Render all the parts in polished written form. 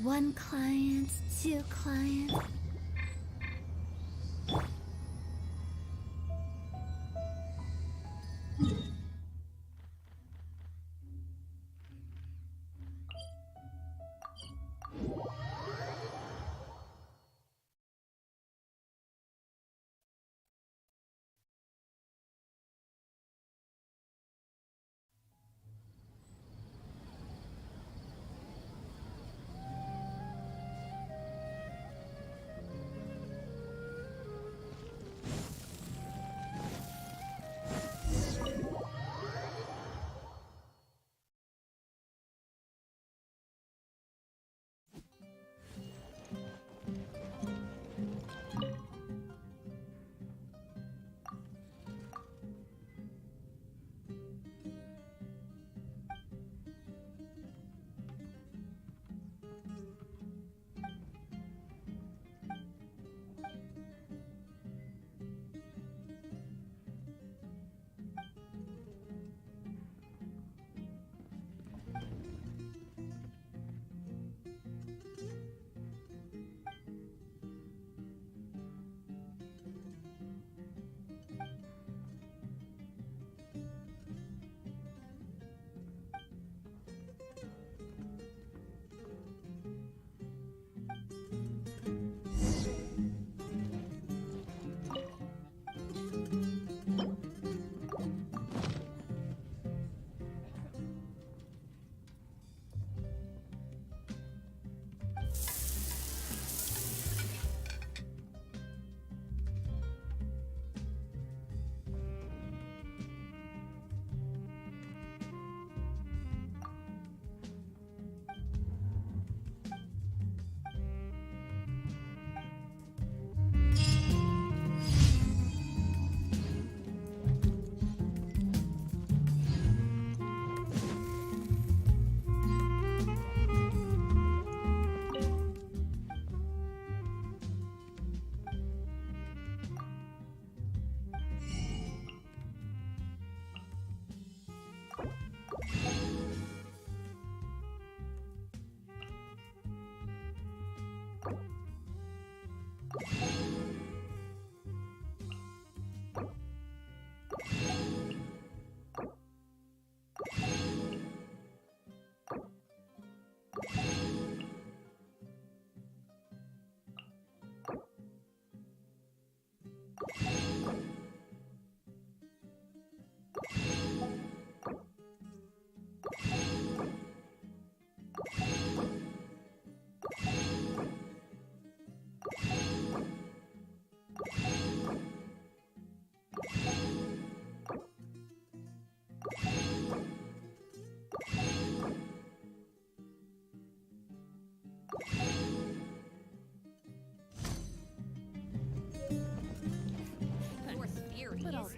One client, two clients.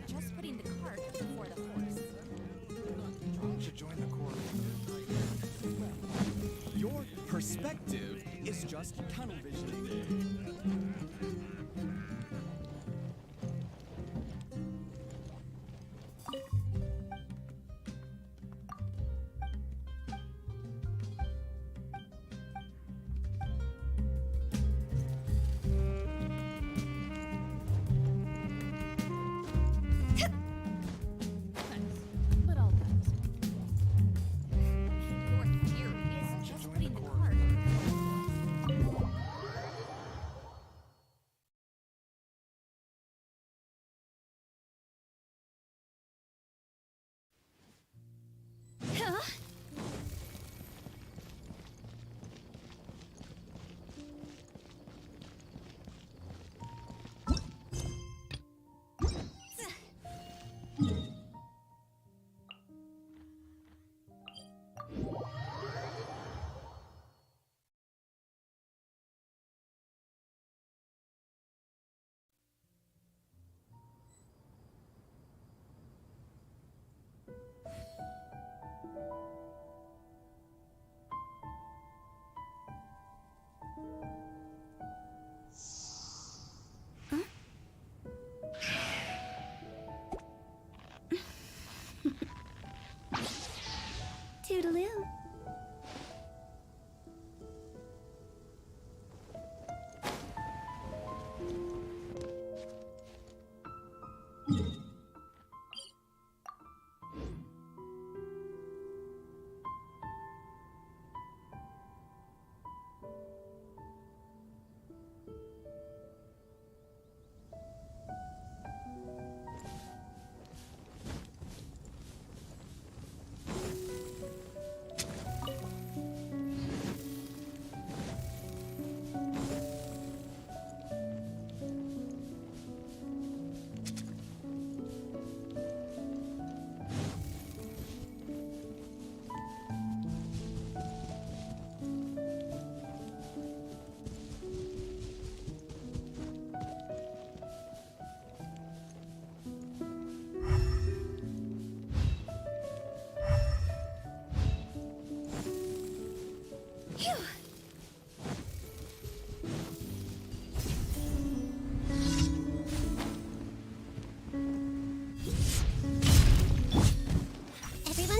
Just putting the cart before the horse. You should join the court. Your perspective is just tunnel vision. Everyone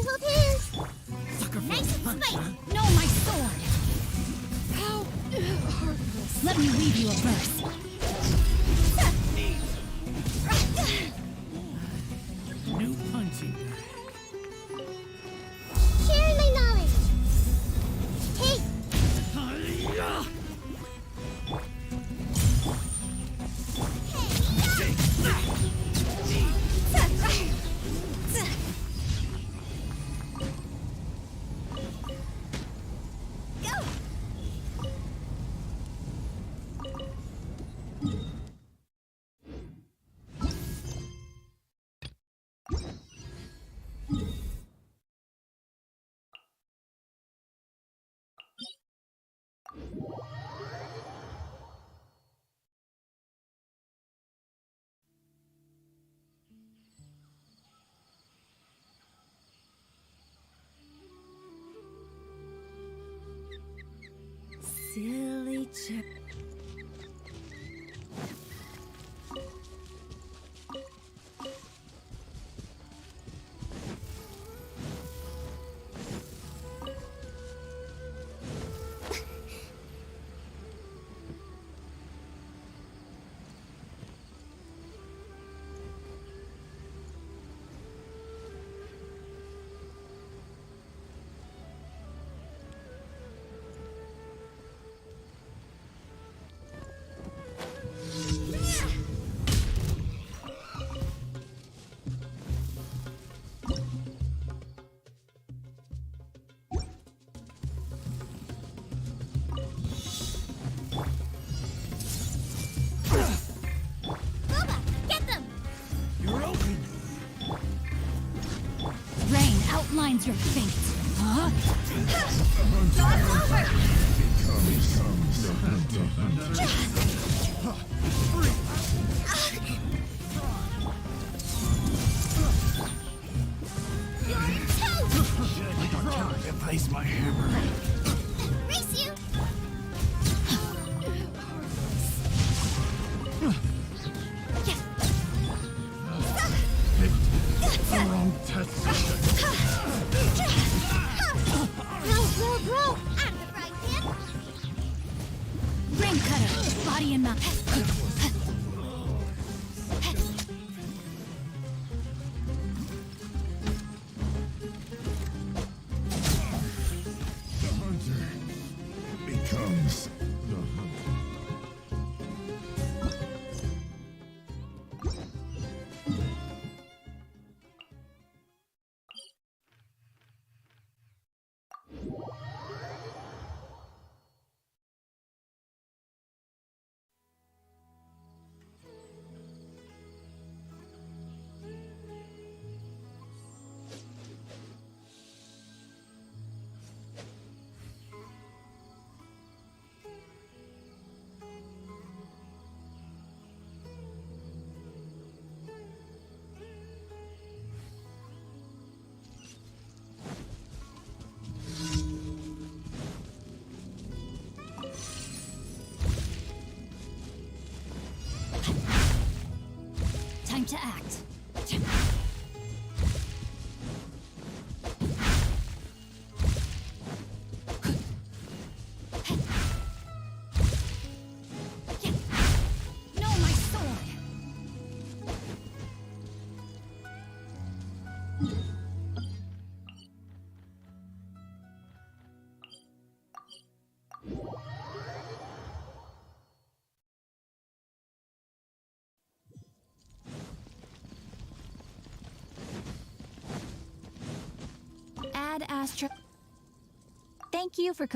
hold hands. Nice and spiked. No, my sword. How heartless. Let me read you a verse. New punching. Sharing my knowledge. Hey, Silly chip. Outlines your fate. Huh? Replace my hammer. race you. The wrong test. Roll. I'm the frying pan. Brain cutter. Body and mouth. The hunter becomes the hunter. Time to act. No, my sword. Ad Astra. Thank you for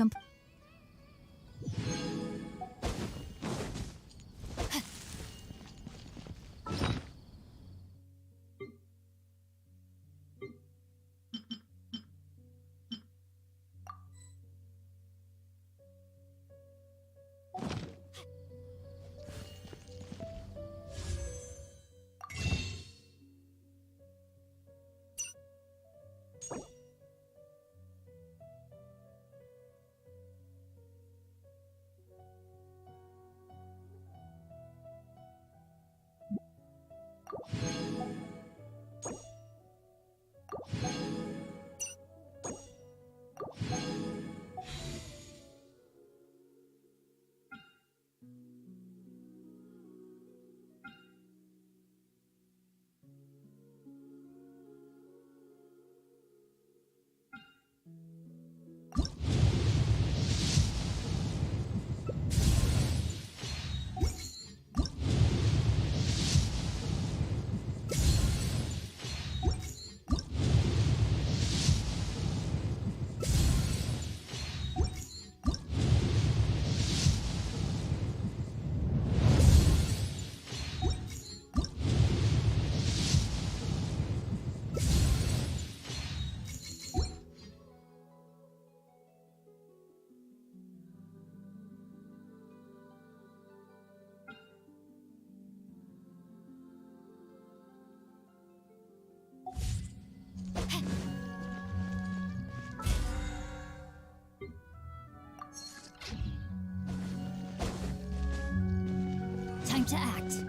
time to act.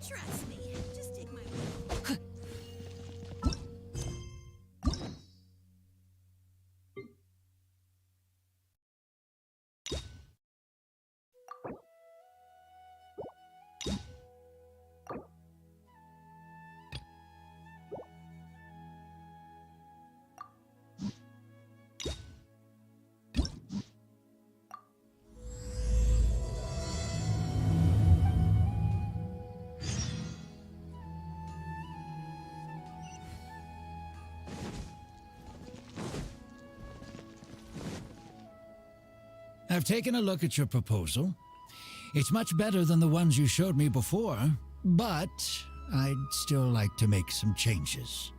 Trust me. Just take my word. I've taken a look at your proposal. It's much better than the ones you showed me before, but I'd still like to make some changes.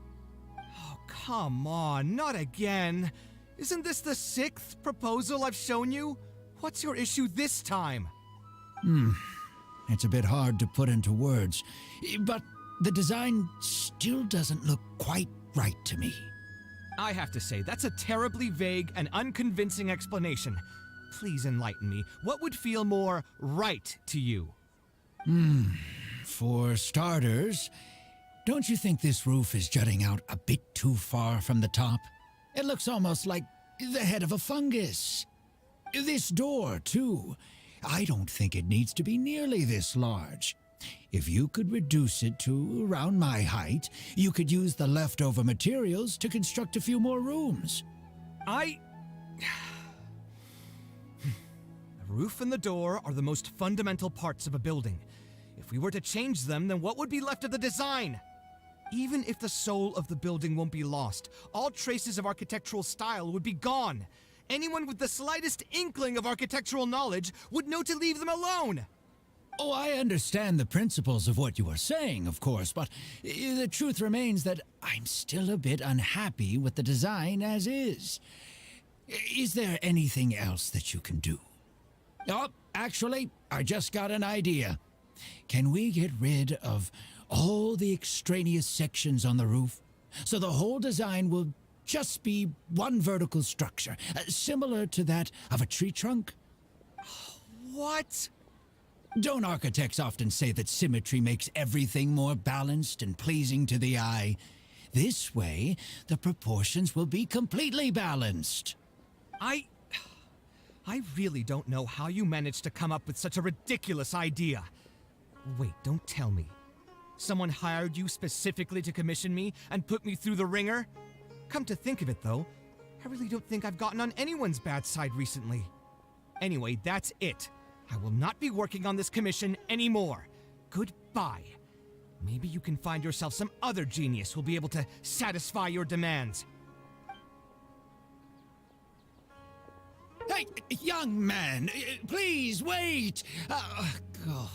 Oh, come on, not again. Isn't this the 6th proposal I've shown you? What's your issue this time? It's a bit hard to put into words, but the design still doesn't look quite right to me. I have to say, that's a terribly vague and unconvincing explanation. Please enlighten me. What would feel more right to you? For starters, don't you think this roof is jutting out a bit too far from the top? It looks almost like the head of a fungus. This door, too. I don't think it needs to be nearly this large. If you could reduce it to around my height, you could use the leftover materials to construct a few more rooms. The roof and the door are the most fundamental parts of a building. If we were to change them, then what would be left of the design? Even if the soul of the building won't be lost, all traces of architectural style would be gone. Anyone with the slightest inkling of architectural knowledge would know to leave them alone. Oh, I understand the principles of what you are saying, of course, but the truth remains that I'm still a bit unhappy with the design as is. Is there anything else that you can do? Oh, actually, I just got an idea. Can we get rid of all the extraneous sections on the roof, so the whole design will just be one vertical structure, similar to that of a tree trunk. What? Don't architects often say that symmetry makes everything more balanced and pleasing to the eye? This way, the proportions will be completely balanced. I really don't know how you managed to come up with such a ridiculous idea. Wait, don't tell me. Someone hired you specifically to commission me and put me through the ringer? Come to think of it, though, I really don't think I've gotten on anyone's bad side recently. Anyway, that's it. I will not be working on this commission anymore. Goodbye. Maybe you can find yourself some other genius who'll be able to satisfy your demands. Hey, young man, please wait. Oh.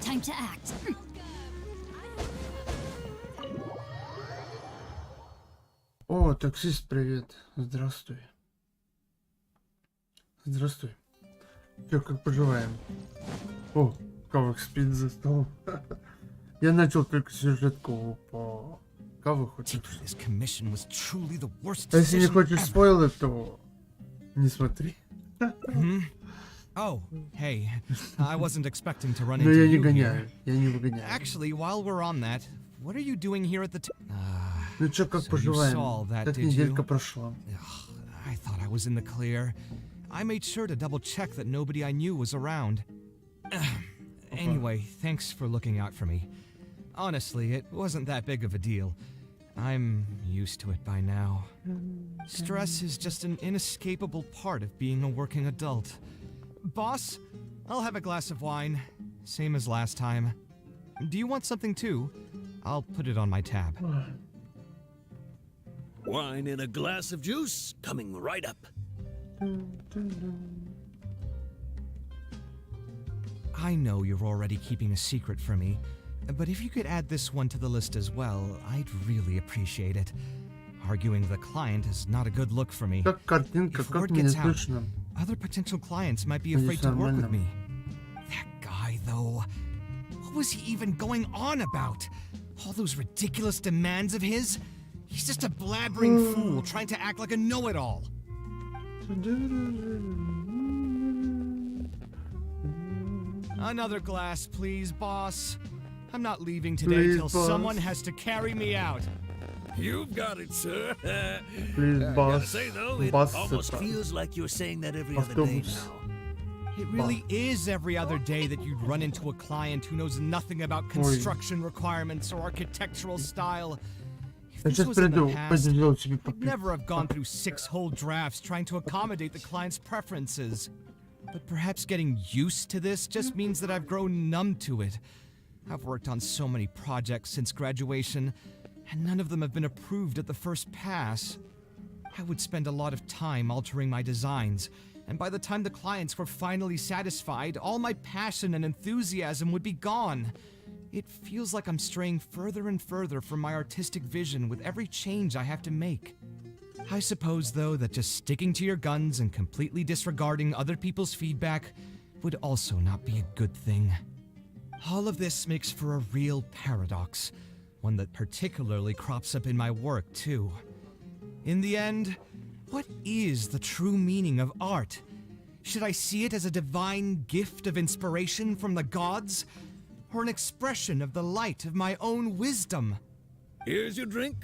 Time to act. О, таксист, привет. Здравствуй. Здравствуй. Чё, как поживаем? О, Кавок спит за столом. Я начал только сюжетку по Каваху. This commission was truly the worst А если не decision хочешь ever. спойлер, то не смотри. Oh, hey. I wasn't expecting to run Но into я не you гоняю, here. я не выгоняю. Actually, while we're on that, what are you doing here at the Ну чё, как so you поживаем? saw that, Как did неделька you? прошла? I thought I was in the clear. I made sure to double check that nobody I knew was around. Anyway, thanks for looking out for me. Honestly, it wasn't that big of a deal. I'm used to it by now. Stress is just an inescapable part of being a working adult. Boss, I'll have a glass of wine, same as last time. Do you want something too? I'll put it on my tab. Wine and a glass of juice coming right up. I know you're already keeping a secret from me, but if you could add this one to the list as well, I'd really appreciate it. Arguing with a client is not a good look for me. Как картинка, If как word меня gets out, слышно? other potential clients might be Надеюсь, afraid to work with нормально. me. That guy, though, what was he even going on about? All those ridiculous demands of his? He's just a blabbering fool trying to act like a know-it-all. Another glass, please, boss. I'm not leaving today Please, till boss. someone has to carry me out. You've got it, sir. Please, Gotta boss. say though, it Boss almost это feels like you're saying that every other day автобус. now. It really is every other day that you'd run into a client who knows nothing about construction requirements or architectural style. If Я this сейчас was in the приду, past, поделил себе I'd попить. never have gone through 6 whole drafts trying to accommodate the client's preferences. But perhaps getting used to this just means that I've grown numb to it. I've worked on so many projects since graduation, and none of them have been approved at the first pass. I would spend a lot of time altering my designs, and by the time the clients were finally satisfied, all my passion and enthusiasm would be gone. It feels like I'm straying further and further from my artistic vision with every change I have to make. I suppose, though, that just sticking to your guns and completely disregarding other people's feedback would also not be a good thing. All of this makes for a real paradox, one that particularly crops up in my work, too. In the end, what is the true meaning of art? Should I see it as a divine gift of inspiration from the gods, or an expression of the light of my own wisdom? Here's your drink.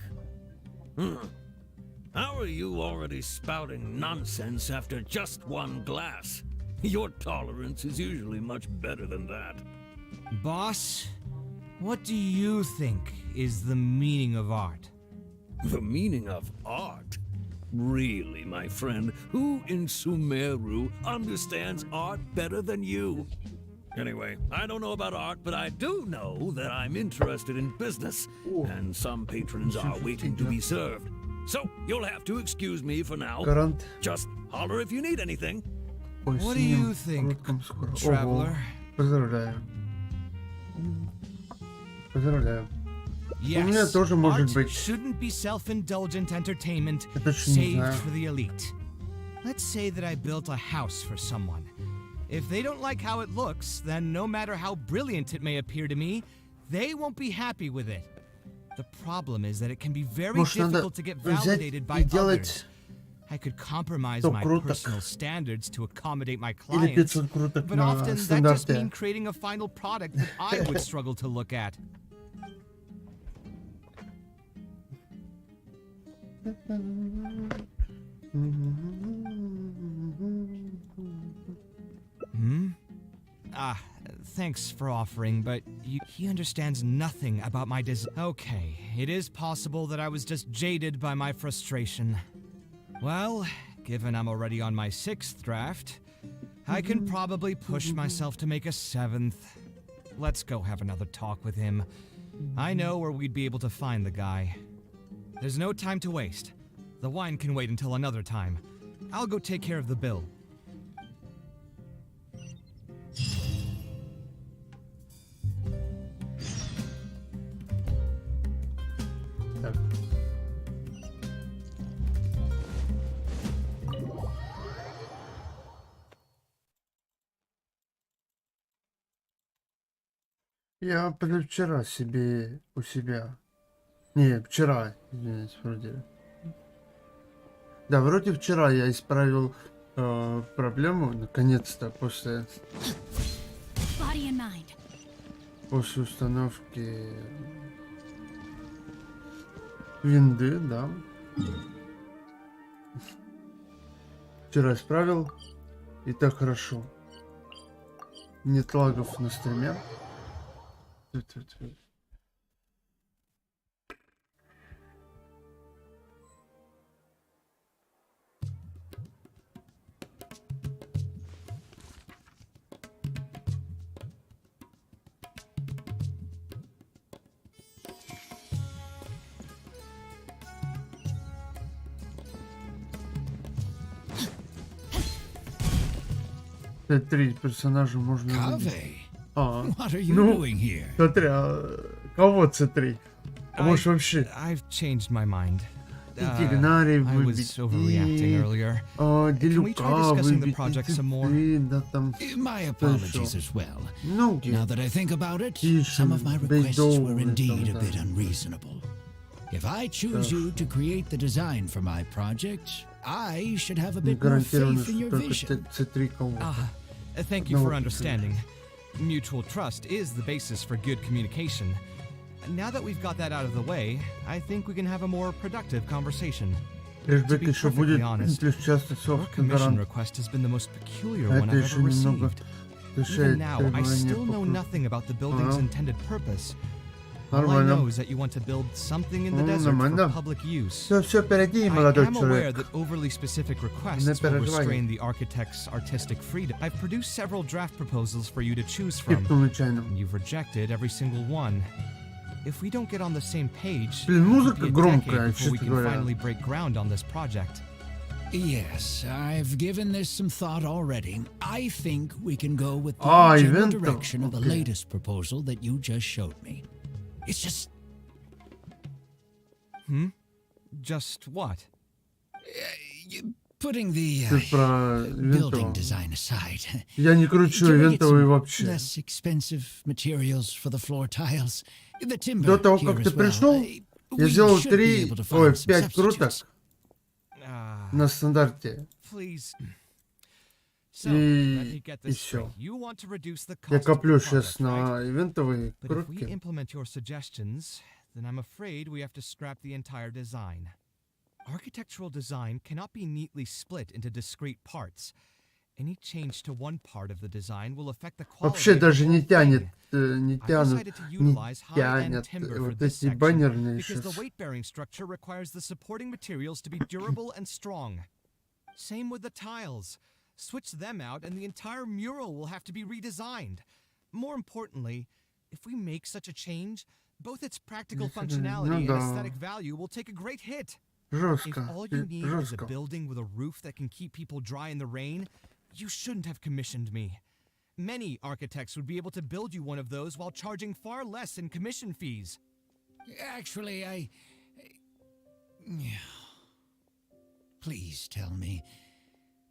How are you already spouting nonsense after just one glass? Your tolerance is usually much better than that. Boss, what do you think is the meaning of art? The meaning of art? Really, my friend, who in Sumeru understands art better than you? Anyway, I don't know about art, but I do know that I'm interested in business, and some patrons are waiting to be served. So, you'll have to excuse me for now. Гарант. Just holler if you need anything. Ой, What do синим you think, коротком скоро. Ого, traveler? поздравляю. Поздравляю. Yes, меня тоже может art быть. shouldn't be self-indulgent entertainment Это ж не saved знаю. for the elite. Let's say that I built a house for someone. If they don't like how it looks, then no matter how brilliant it may appear to me, they won't be happy with it. The problem is that it can be very Может, надо difficult to get взять validated и by others. делать I could compromise 100 my круток. personal standards to accommodate my или clients, 500 круток but на often that just стандарте. means creating a final product that I would struggle to look at. Thanks for offering, but he understands nothing about my Okay, it is possible that I was just jaded by my frustration. Well, given I'm already on my 6th draft, I can probably push myself to make a 7th. Let's go have another talk with him. I know where we'd be able to find the guy. There's no time to waste. The wine can wait until another time. I'll go take care of the bill. Так. Я позавчера себе у себя. Не, вчера, извиняюсь, вроде. Да, вроде вчера я исправил проблему, наконец-то, после Body and mind. установки винды, да. Вчера исправил, и так хорошо. Нет лагов на стриме. Три персонажа можно выбить. Cave, А, what are you ну, doing here? смотри, кого C3? А может вообще I've changed my mind. Дигнарий I was выбить overreacting и earlier. Can we Делюка try discussing the выбить, project и some more? C3, да там My apologies as well. многие. Now that I think about it, Тише, some of my requests were бейдовые indeed a там, bit да. unreasonable. If I choose you to create the design for my project, I should have a Не bit more гарантированно, faith in что your только vision. C3 кого-то. Thank you No, for okay. understanding. Mutual trust is the basis for good communication. Now that we've got that out of the way, I think we can have a more productive conversation. Лишь To бы be еще perfectly будет honest, лишь часто Your софт commission гарант. request has been the most peculiar А one это I've еще ever немного received. Even решает now, I требования still know по nothing about the building's Ага. intended purpose. All I know Нормально. is that you want to build something in the Ну, desert for нормально. public use. Все впереди, I молодой am aware человек. that overly specific requests Не will переживай. restrain the architect's artistic freedom. I've produced several draft proposals for you to choose from, Скипнул нечаянно. and you've rejected every single one. If we don't get on the same page, Блин, it could музыка be a громкая, decade before we честно can говоря. finally break ground on this project. Yes, I've given this some thought already. I think we can go with the Ah, general evento. direction of the Okay. latest proposal that you just showed me. It's just Just what? putting the Ты про building ивентового. design aside. Я не кручу Can we get ивентовый some вообще. less expensive materials for the floor tiles? The timber До того, here как as ты well. пришел, We я сделал should be 3, able to ой, find some 5 круток substitutes. на стандарте. Please. So, let me get И this straight. все. You want to reduce the Я cost of the коплю product, сейчас right? на ивентовые But if we крутки. implement your suggestions, then I'm afraid we have to scrap the entire design. Architectural design cannot be neatly split into discrete parts. Any change to one part of the design will affect the quality Вообще of the даже не whole тянет, thing. не I тянут, decided to не utilize high-end тянет timber for вот this эти section баннерные because the сейчас. weight-bearing structure requires the supporting materials to be durable and strong. Same with the tiles. Switch them out and the entire mural will have to be redesigned. More importantly, if we make such a change, both its practical functionality and да. aesthetic value will take a great hit. If Жестко, all you need is a жестко. building with a roof that can keep people dry in the rain, You shouldn't have commissioned me. Many architects would be able to build you one of those while charging far less in commission fees. Actually, Please tell me,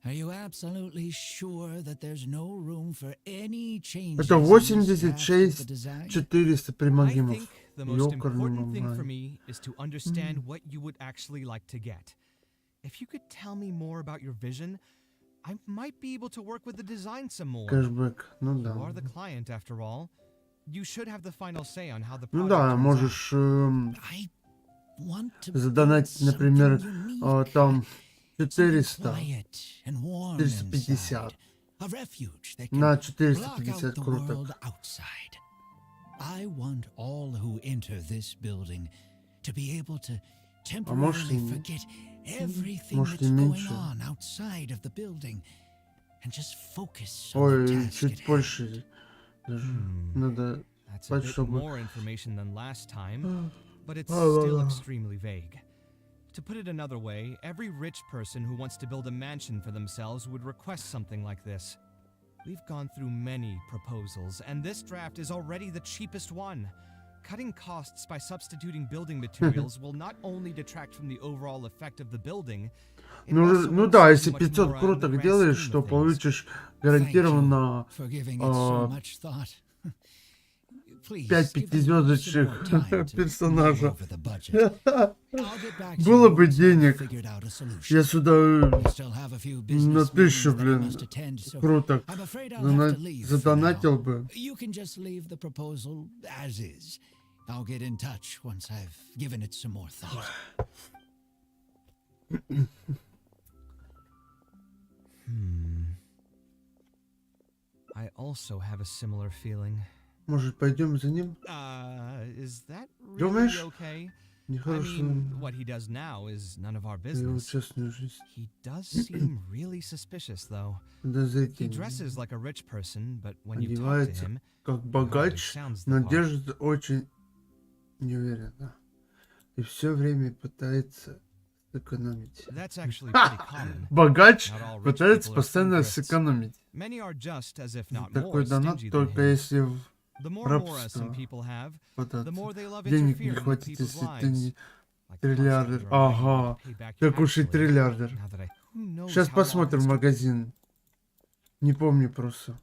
are you absolutely sure that there's no room for any changes? Это in this draft of the 86 design? 400 I примагимов. think the most Ёкарный important thing for мамай. me is to understand what you would actually like to get. If you could tell me more about your vision, I might be able to work with the design some more. Кэшбэк. Ну You да. are the client after all. You should have the final say on how the Ну project да, turns можешь I want to build задонатить, например, something unique, там something 400 quiet and warm 450 inside, a refuge that can на block out 450 the круток. world outside. I want all who enter this building to be able to temporarily и- forget everything может, и that's going меньше. on outside of the building and just focus on the Ой, task at чуть hand. больше даже. Надо That's a спать, bit чтобы... more information than last time, but it's Oh, still wow. extremely vague. To put it another way, every rich person who wants to build a mansion for themselves would request something like this. We've gone through many proposals, and this draft is already the cheapest one. Cutting costs by substituting building materials will not only detract from the overall effect of the building, it also Ну won't да, save если you much 500 more in the круток grand делаешь, scheme то of things. получишь Thank гарантированно you for giving it so а, much thought. Please, 5 give me some more пятизвездочных time to mull персонажа. over the budget. I'll get back to Было you бы once I've денег, figured out a solution. я сюда We still have a few на business 1000, meetings that I блин, must attend, so круток I'm afraid I'll have to leave for задонатил now. бы. You can just leave the proposal as is. I'll get in touch once I've given it some more thought. I also have a similar feeling. Может, пойдем за ним? Is that really Думаешь? okay? I Нехорошо. mean, what he does now is none of our Его business. частную жизнь. He does seem really suspicious, though. He Подозрительно. dresses like a rich person, but when you talk to Одевается him, как he богач, sounds the но part. держится очень неуверенно. И все время пытается сэкономить. That's actually pretty common. Богач Not all rich пытается people are постоянно spendthrifts. сэкономить. Many are just, as if not more, Такой донат stingy than только him. если в The more mora рабство some people have, the податься. more they love Денег не interfering with хватит, people's если ты lives. не Like триллиардер. constantly reminding you Ага, to pay back как уж и actually. триллиардер. Now that who knows Сейчас how long посмотрим it's took- магазин. Не помню просто.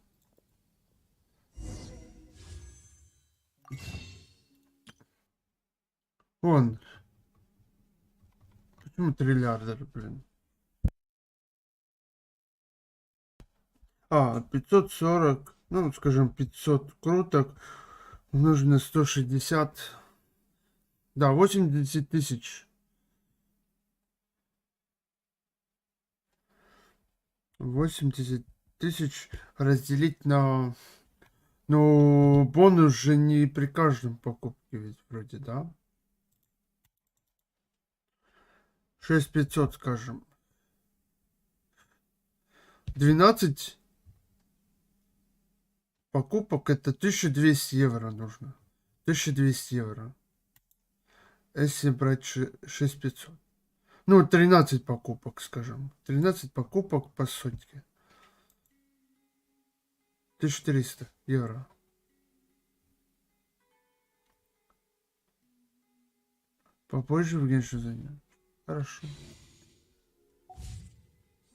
Вон. Почему триллиардер, блин? 540, ну, скажем, 500 круток умножить на 160. Да, 80 тысяч. 80 тысяч разделить на... Ну, бонус же не при каждом покупке ведь вроде, да? 6500, скажем. 12 покупок это 1200 евро нужно. 1200 евро. Если брать 6500. Ну, 13 покупок, скажем. 13 покупок по сотке. 1300 евро. Попозже в Genshin зайдем. Хорошо.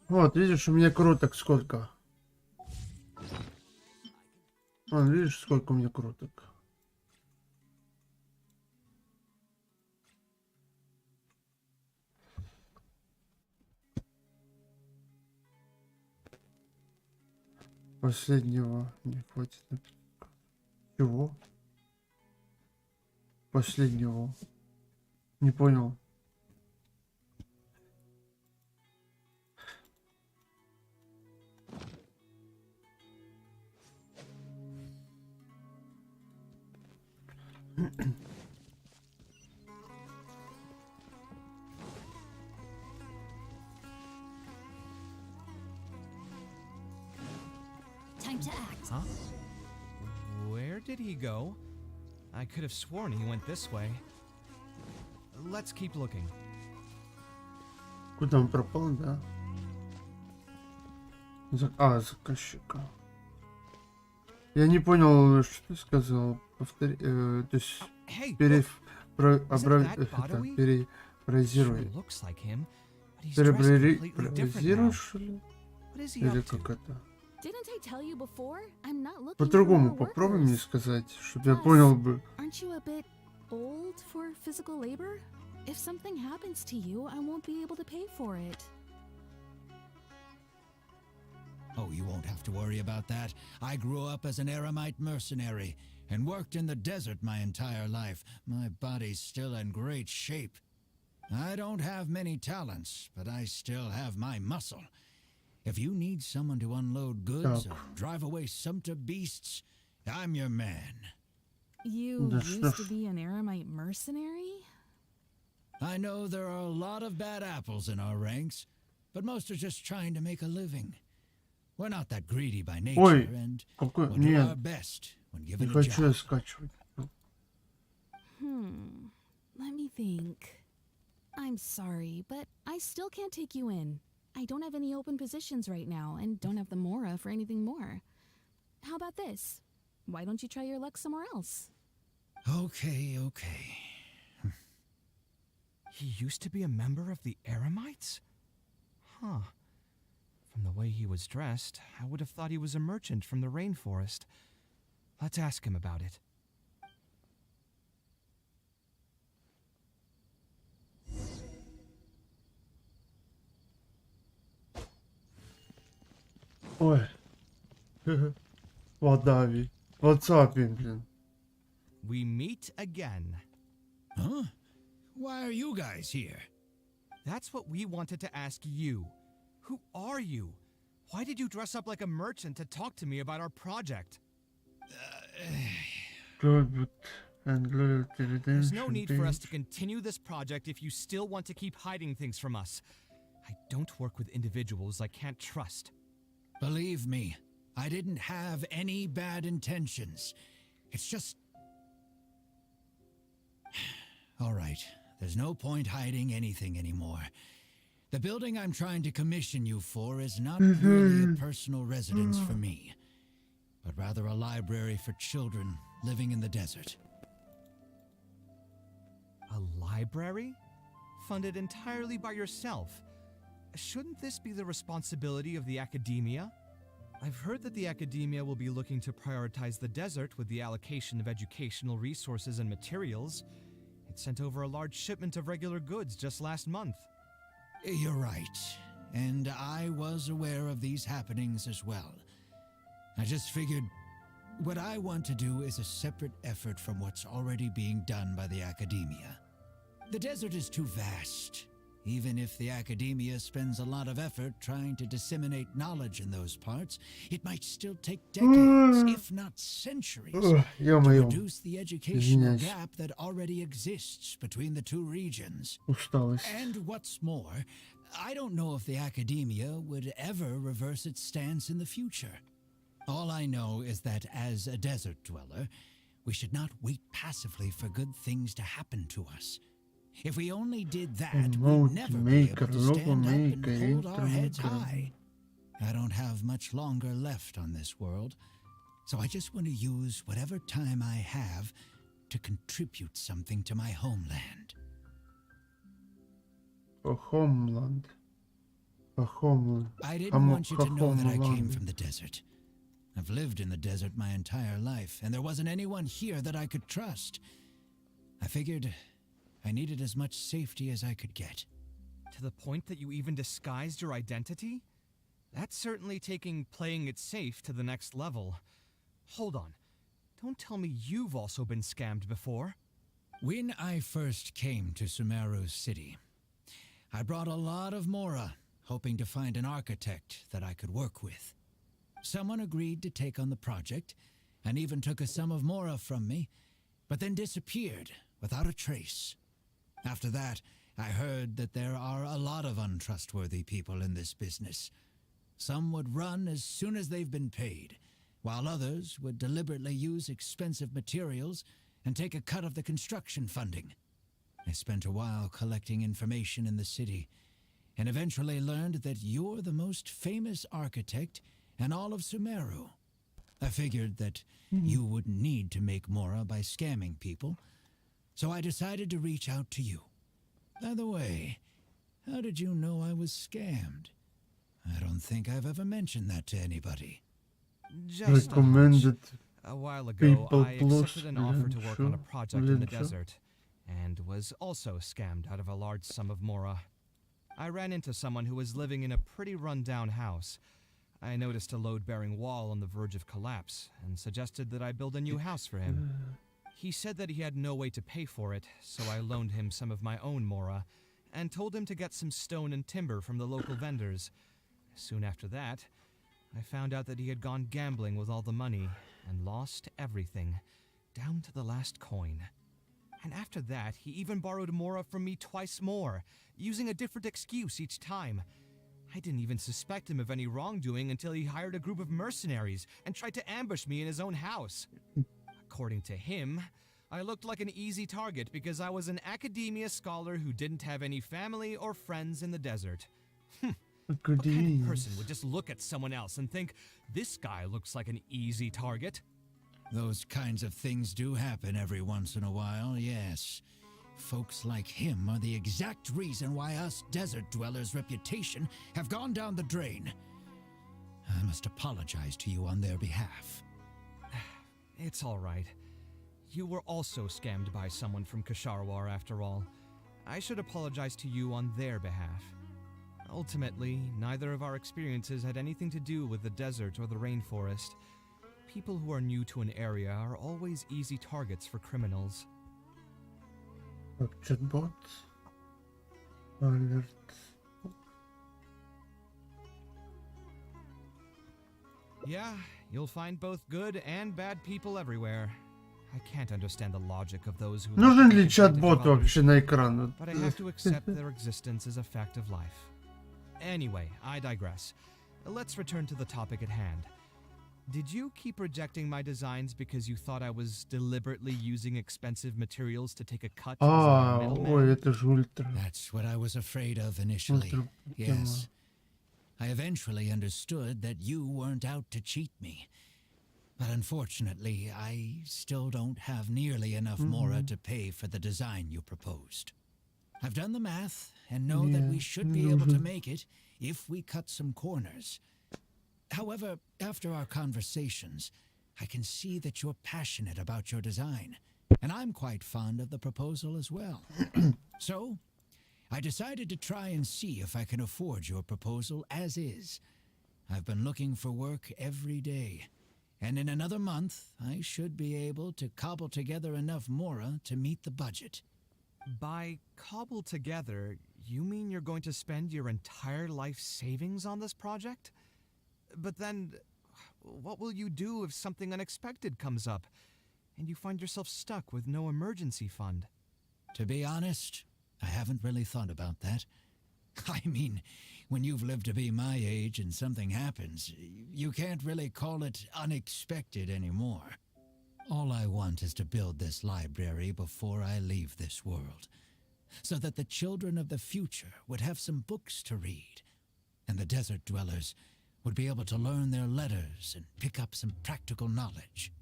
Вот, видишь, у меня круток сколько. Вон, видишь, сколько у меня круток. Последнего не хватит. Чего? Последнего. Не понял. Time to act. Huh? Where did he go? I could have sworn he went this way. Let's keep looking. Куда он пропал, да? Заказчика. Я не понял, что ты сказал. Повтори, то есть Hey, перефразируй. sure looks like him, but he's dressed completely different now. Перефразируешь, что ли? What is he Или up to? как это? Didn't I tell you before? I'm not looking for По-другому more попробуй мне workers. сказать, чтобы я понял бы. Aren't you a bit old for physical labor? If something happens to you, I won't be able to pay for it. Oh, you won't have to worry about that. I grew up as an Aramite mercenary and worked in the desert my entire life. My body's still in great shape. I don't have many talents, but I still have my muscle. If you need someone to unload goods or drive away sumpter beasts, I'm your man. You used to be an Aramite mercenary? I know there are a lot of bad apples in our ranks, but most are just trying to make a living. We're not that greedy by nature, Ой, and какой... we'll do Нет, our best when не given a хочу я job. скачивать. Let me think. I'm sorry, but I still can't take you in. I don't have any open positions right now and don't have the mora for anything more. How about this? Why don't you try your luck somewhere else? Okay. He used to be a member of the Aramites? Huh. From the way he was dressed, I would have thought he was a merchant from the rainforest. Let's ask him about it. Ой. Водави. WhatsApp, блин. We meet again. Huh? Why are you guys here? That's what we wanted to ask you. Who are you? Why did you dress up like a merchant to talk to me about our project? Good and loyalty There's no redemption need for us to page. continue this project if you still want to keep hiding things from us. I don't work with individuals I can't trust. Believe me, I didn't have any bad intentions. It's just... All right, there's no point hiding anything anymore. The building I'm trying to commission you for is not really a personal residence for me, but rather a library for children living in the desert. A library? Funded entirely by yourself? Shouldn't this be the responsibility of the academia? I've heard that the academia will be looking to prioritize the desert with the allocation of educational resources and materials. It sent over a large shipment of regular goods just last month. You're right, and I was aware of these happenings as well. I just figured what I want to do is a separate effort from what's already being done by the academia. The desert is too vast. Even if the academia spends a lot of effort trying to disseminate knowledge in those parts, it might still take decades, if not centuries, to Ё-моё. reduce the educational Извиняюсь. gap that already exists between the two regions. Усталость. And what's more, I don't know if the academia would ever reverse its stance in the future. All I know is that as a desert dweller, we should not wait passively for good things to happen to us. If we only did that, we'd never be able to stand up and hold our heads high. I don't have much longer left on this world, so I just want to use whatever time I have to contribute something to my homeland. Homeland. Homeland. I didn't want you to know that I came Homeland. from the desert. I've lived in the desert my entire life, and there wasn't anyone here that I could trust. I figured I needed as much safety as I could get. To the point that you even disguised your identity? That's certainly taking playing it safe to the next level. Hold on. Don't tell me you've also been scammed before. When I first came to Sumeru City, I brought a lot of mora, hoping to find an architect that I could work with. Someone agreed to take on the project, and even took a sum of mora from me, but then disappeared without a trace. After that, I heard that there are a lot of untrustworthy people in this business. Some would run as soon as they've been paid, while others would deliberately use expensive materials and take a cut of the construction funding. I spent a while collecting information in the city, and eventually learned that you're the most famous architect in all of Sumeru. I figured that you wouldn't need to make Mora by scamming people, so I decided to reach out to you. By the way, how did you know I was scammed? I don't think I've ever mentioned that to anybody. Just a hunch. Recommended A while ago, people I plus accepted an offer to work on a Lencho, project in the Lencho. desert, and was also scammed out of a large sum of Mora. I ran into someone who was living in a pretty run-down house. I noticed a load-bearing wall on the verge of collapse, and suggested that I build a new house for him. He said that he had no way to pay for it, so I loaned him some of my own Mora, and told him to get some stone and timber from the local vendors. Soon after that, I found out that he had gone gambling with all the money and lost everything, down to the last coin. And after that, he even borrowed Mora from me twice more, using a different excuse each time. I didn't even suspect him of any wrongdoing until he hired a group of mercenaries and tried to ambush me in his own house. According to him, I looked like an easy target because I was an academia scholar who didn't have any family or friends in the desert. What kind of person would just look at someone else and think, this guy looks like an easy target? Those kinds of things do happen every once in a while, yes. Folks like him are the exact reason why us desert dwellers' reputation have gone down the drain. I must apologize to you on their behalf. It's all right. You were also scammed by someone from Kasharwar after all. I should apologize to you on their behalf. Ultimately, neither of our experiences had anything to do with the desert or the rainforest. People who are new to an area are always easy targets for criminals. Chatbot. Alert. Yeah, you'll find both good and bad people everywhere. I can't understand the logic of those who... Нужен ли чат-бот вообще на экран? But I have to accept their existence as a fact of life. Anyway, I digress. Let's return to the topic at hand. Did you keep rejecting my designs because you thought I was deliberately using expensive materials to take a cut as a middleman? Ой, это же ультра. That's what I was afraid of initially. Ультра. Yes. I eventually understood that you weren't out to cheat me. But unfortunately, I still don't have nearly enough Mora to pay for the design you proposed. I've done the math and know that we should be able to make it if we cut some corners. However, after our conversations, I can see that you're passionate about your design, and I'm quite fond of the proposal as well. So, I decided to try and see if I can afford your proposal as is. I've been looking for work every day, and in another month, I should be able to cobble together enough Mora to meet the budget. By cobble together, you mean you're going to spend your entire life savings on this project? But then, what will you do if something unexpected comes up, and you find yourself stuck with no emergency fund? To be honest, I haven't really thought about that. I mean, when you've lived to be my age and something happens, you can't really call it unexpected anymore. All I want is to build this library before I leave this world, so that the children of the future would have some books to read, and the desert dwellers would be able to learn their letters and pick up some practical knowledge.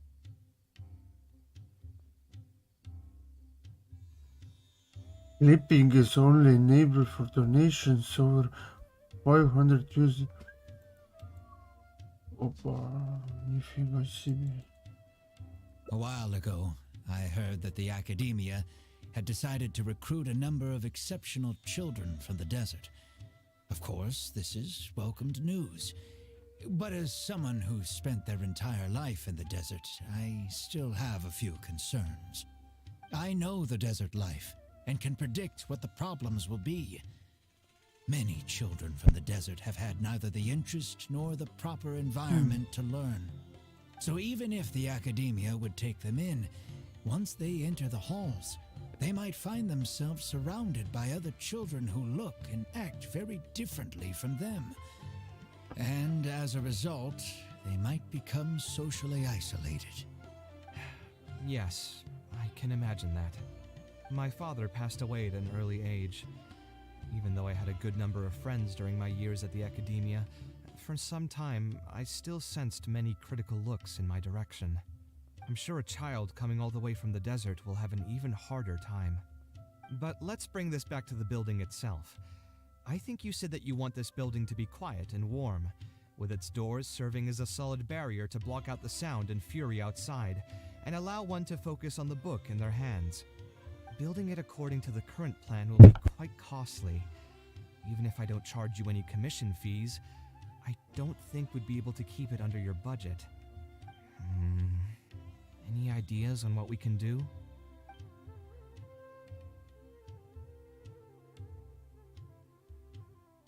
Clipping is only enabled for donations over 500 users. Опа, нифига себе. A while ago, I heard that the academia had decided to recruit a number of exceptional children from the desert. Of course, this is welcomed news. But as someone who spent their entire life in the desert, I still have a few concerns. I know the desert life and can predict what the problems will be. Many children from the desert have had neither the interest nor the proper environment to learn. So even if the academia would take them in, once they enter the halls, they might find themselves surrounded by other children who look and act very differently from them. And as a result, they might become socially isolated. Yes, I can imagine that. My father passed away at an early age. Even though I had a good number of friends during my years at the academia, for some time I still sensed many critical looks in my direction. I'm sure a child coming all the way from the desert will have an even harder time. But let's bring this back to the building itself. I think you said that you want this building to be quiet and warm, with its doors serving as a solid barrier to block out the sound and fury outside, and allow one to focus on the book in their hands. Building it according to the current plan will be quite costly. Even if I don't charge you any commission fees, I don't think we'd be able to keep it under your budget. Any ideas on what we can do?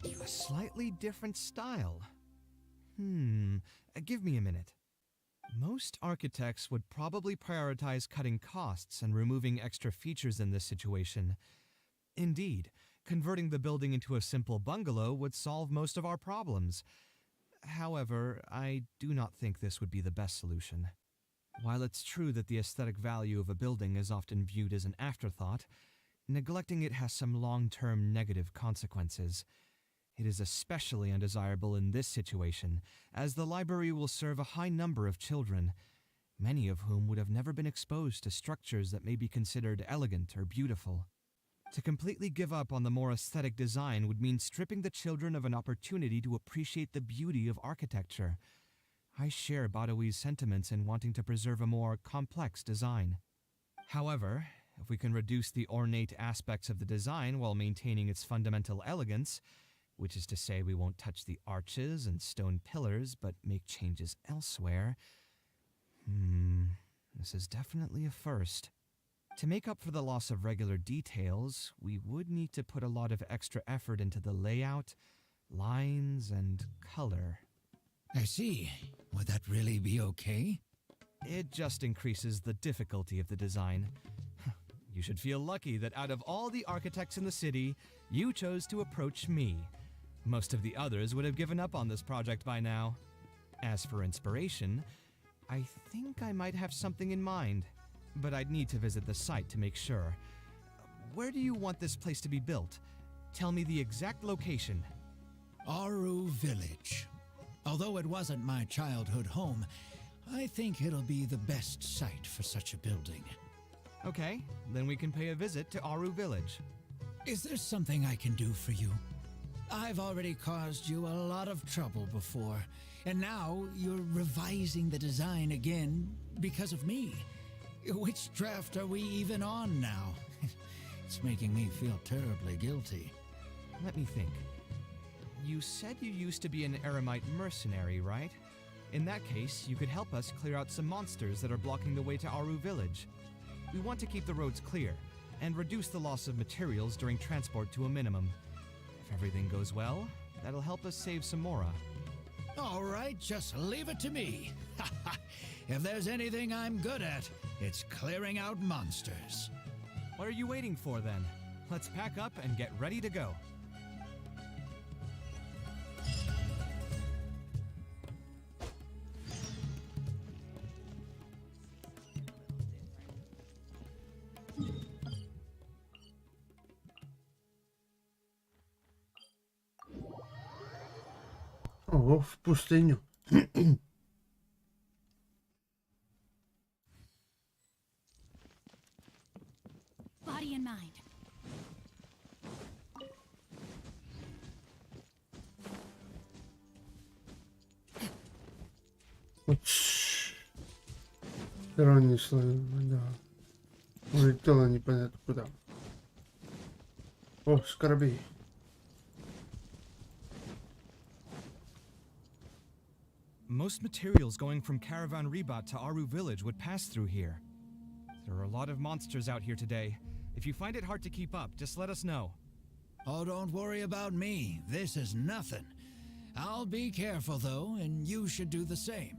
A slightly different style. Give me a minute. Most architects would probably prioritize cutting costs and removing extra features in this situation. Indeed, converting the building into a simple bungalow would solve most of our problems. However, I do not think this would be the best solution. While it's true that the aesthetic value of a building is often viewed as an afterthought, neglecting it has some long-term negative consequences. It is especially undesirable in this situation, as the library will serve a high number of children, many of whom would have never been exposed to structures that may be considered elegant or beautiful. To completely give up on the more aesthetic design would mean stripping the children of an opportunity to appreciate the beauty of architecture. I share Badawi's sentiments in wanting to preserve a more complex design. However, if we can reduce the ornate aspects of the design while maintaining its fundamental elegance, which is to say we won't touch the arches and stone pillars but make changes elsewhere, this is definitely a first. To make up for the loss of regular details, we would need to put a lot of extra effort into the layout, lines, and color. I see. Would that really be okay? It just increases the difficulty of the design. You should feel lucky that out of all the architects in the city, you chose to approach me. Most of the others would have given up on this project by now. As for inspiration, I think I might have something in mind, but I'd need to visit the site to make sure. Where do you want this place to be built? Tell me the exact location. Aru Village. Although it wasn't my childhood home, I think it'll be the best site for such a building. Okay, then we can pay a visit to Aru Village. Is there something I can do for you? I've already caused you a lot of trouble before, and now you're revising the design again because of me. Which draft are we even on now? It's making me feel terribly guilty. Let me think. You said you used to be an Eremite mercenary, right? In that case, you could help us clear out some monsters that are blocking the way to Aru Village. We want to keep the roads clear, and reduce the loss of materials during transport to a minimum. If everything goes well, that'll help us save some mora. All right, just leave it to me. If there's anything I'm good at, it's clearing out monsters. What are you waiting for then? Let's pack up and get ready to go. Ого, в пустыню. Body and mind. Ранний слой, да. Улетела непонятно куда. О, скоробей. Most materials going from Caravan Ribat to Aru Village would pass through here. There are a lot of monsters out here today. If you find it hard to keep up, just let us know. Oh, don't worry about me. This is nothing. I'll be careful, though, and you should do the same.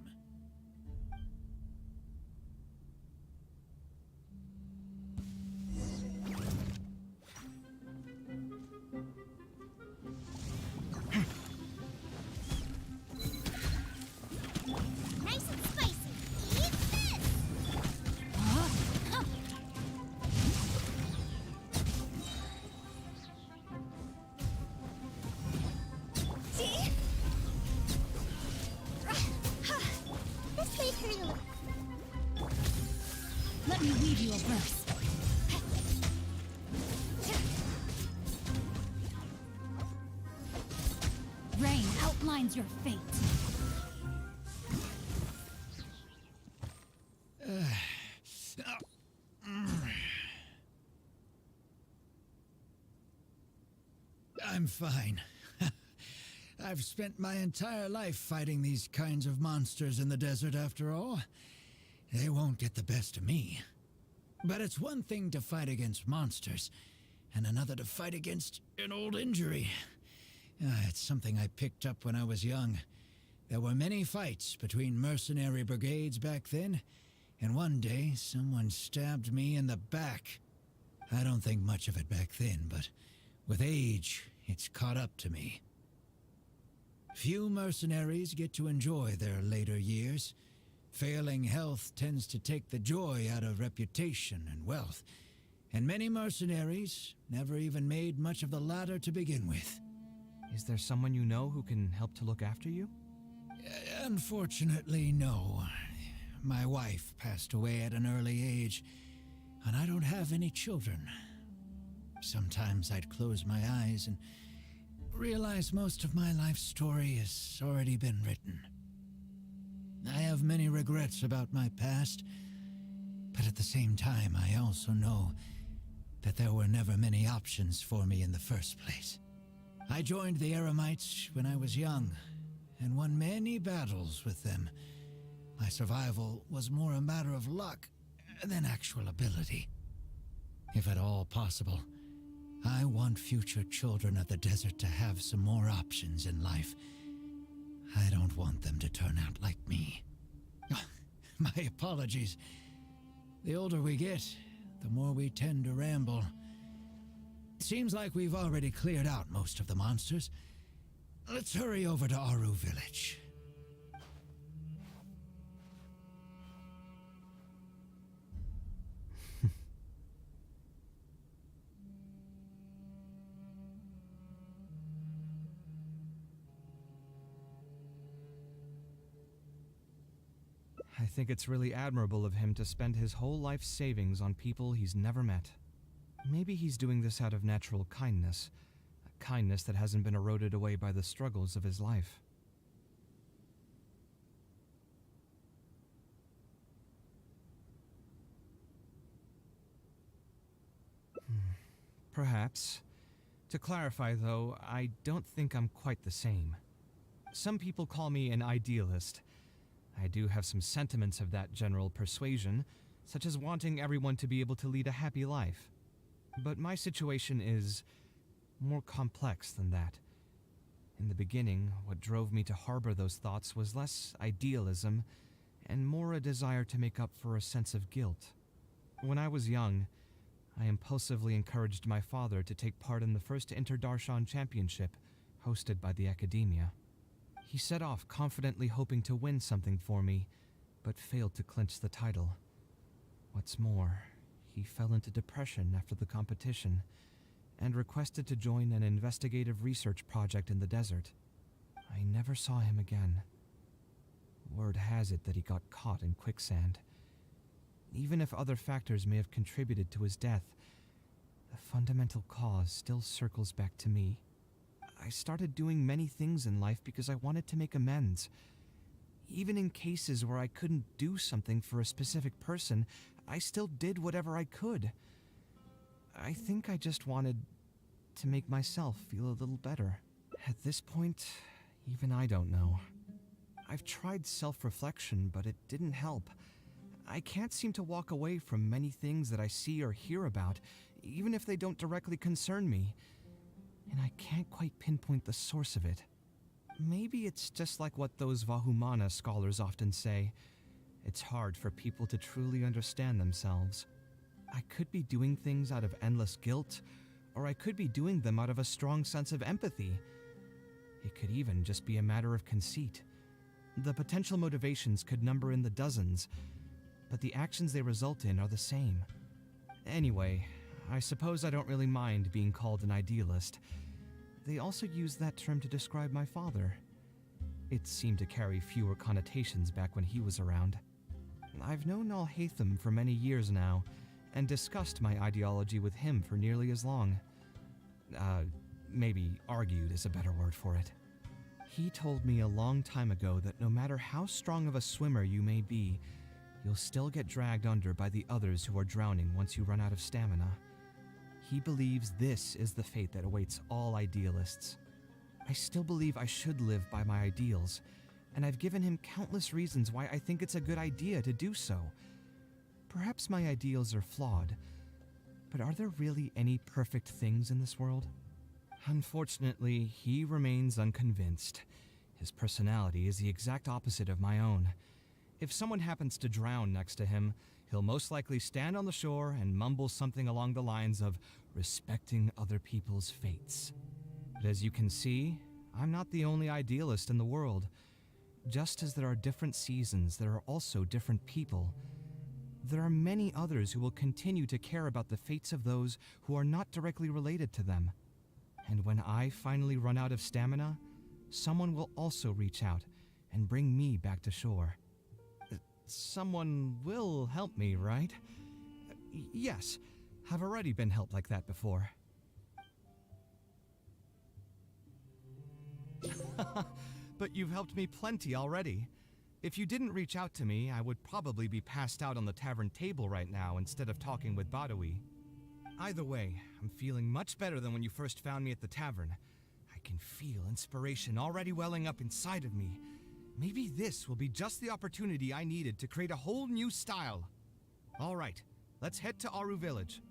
Nice and spicy. Eat this! Let me weave you a verse. Rain outlines your fate. I'm fine. I've spent my entire life fighting these kinds of monsters in the desert after all. They won't get the best of me. But it's one thing to fight against monsters, and another to fight against an old injury. It's something I picked up when I was young. There were many fights between mercenary brigades back then, and one day someone stabbed me in the back. I don't think much of it back then, but with age, it's caught up to me. Few mercenaries get to enjoy their later years. Failing health tends to take the joy out of reputation and wealth, and many mercenaries never even made much of the latter to begin with. Is there someone you know who can help to look after you? Unfortunately, no. My wife passed away at an early age, and I don't have any children. Sometimes I'd close my eyes and realize most of my life story has already been written. I have many regrets about my past, but at the same time I also know that there were never many options for me in the first place. I joined the Eremites when I was young, and won many battles with them. My survival was more a matter of luck than actual ability. If at all possible, I want future children of the desert to have some more options in life. I don't want them to turn out like me. My apologies. The older we get, the more we tend to ramble. Seems like we've already cleared out most of the monsters. Let's hurry over to Aru village. I think it's really admirable of him to spend his whole life savings on people he's never met. Maybe he's doing this out of natural kindness, a kindness that hasn't been eroded away by the struggles of his life. Perhaps. To clarify, though, I don't think I'm quite the same. Some people call me an idealist. I do have some sentiments of that general persuasion, such as wanting everyone to be able to lead a happy life. But my situation is more complex than that. In the beginning, what drove me to harbor those thoughts was less idealism and more a desire to make up for a sense of guilt. When I was young, I impulsively encouraged my father to take part in the first Inter-Darshan Championship hosted by the Academia. He set off confidently hoping to win something for me, but failed to clinch the title. What's more, he fell into depression after the competition and requested to join an investigative research project in the desert. I never saw him again. Word has it that he got caught in quicksand. Even if other factors may have contributed to his death, the fundamental cause still circles back to me. I started doing many things in life because I wanted to make amends. Even in cases where I couldn't do something for a specific person, I still did whatever I could. I think I just wanted to make myself feel a little better. At this point, even I don't know. I've tried self-reflection, but it didn't help. I can't seem to walk away from many things that I see or hear about, even if they don't directly concern me. And I can't quite pinpoint the source of it. Maybe it's just like what those Vahumana scholars often say. It's hard for people to truly understand themselves. I could be doing things out of endless guilt, or I could be doing them out of a strong sense of empathy. It could even just be a matter of conceit. The potential motivations could number in the dozens, but the actions they result in are the same. Anyway, I suppose I don't really mind being called an idealist. They also use that term to describe my father. It seemed to carry fewer connotations back when he was around. I've known Al-Haytham for many years now, and discussed my ideology with him for nearly as long. Maybe argued is a better word for it. He told me a long time ago that no matter how strong of a swimmer you may be, you'll still get dragged under by the others who are drowning once you run out of stamina. He believes this is the fate that awaits all idealists. I still believe I should live by my ideals, and I've given him countless reasons why I think it's a good idea to do so. Perhaps my ideals are flawed, but are there really any perfect things in this world? Unfortunately, he remains unconvinced. His personality is the exact opposite of my own. If someone happens to drown next to him, he'll most likely stand on the shore and mumble something along the lines of respecting other people's fates. But as you can see, I'm not the only idealist in the world. Just as there are different seasons, there are also different people. There are many others who will continue to care about the fates of those who are not directly related to them. And when I finally run out of stamina, someone will also reach out and bring me back to shore. Someone will help me, right? Yes, I've already been helped like that before. But you've helped me plenty already. If you didn't reach out to me, I would probably be passed out on the tavern table right now instead of talking with Badawi. Either way, I'm feeling much better than when you first found me at the tavern. I can feel inspiration already welling up inside of me. Maybe this will be just the opportunity I needed to create a whole new style. All right, let's head to Aru Village.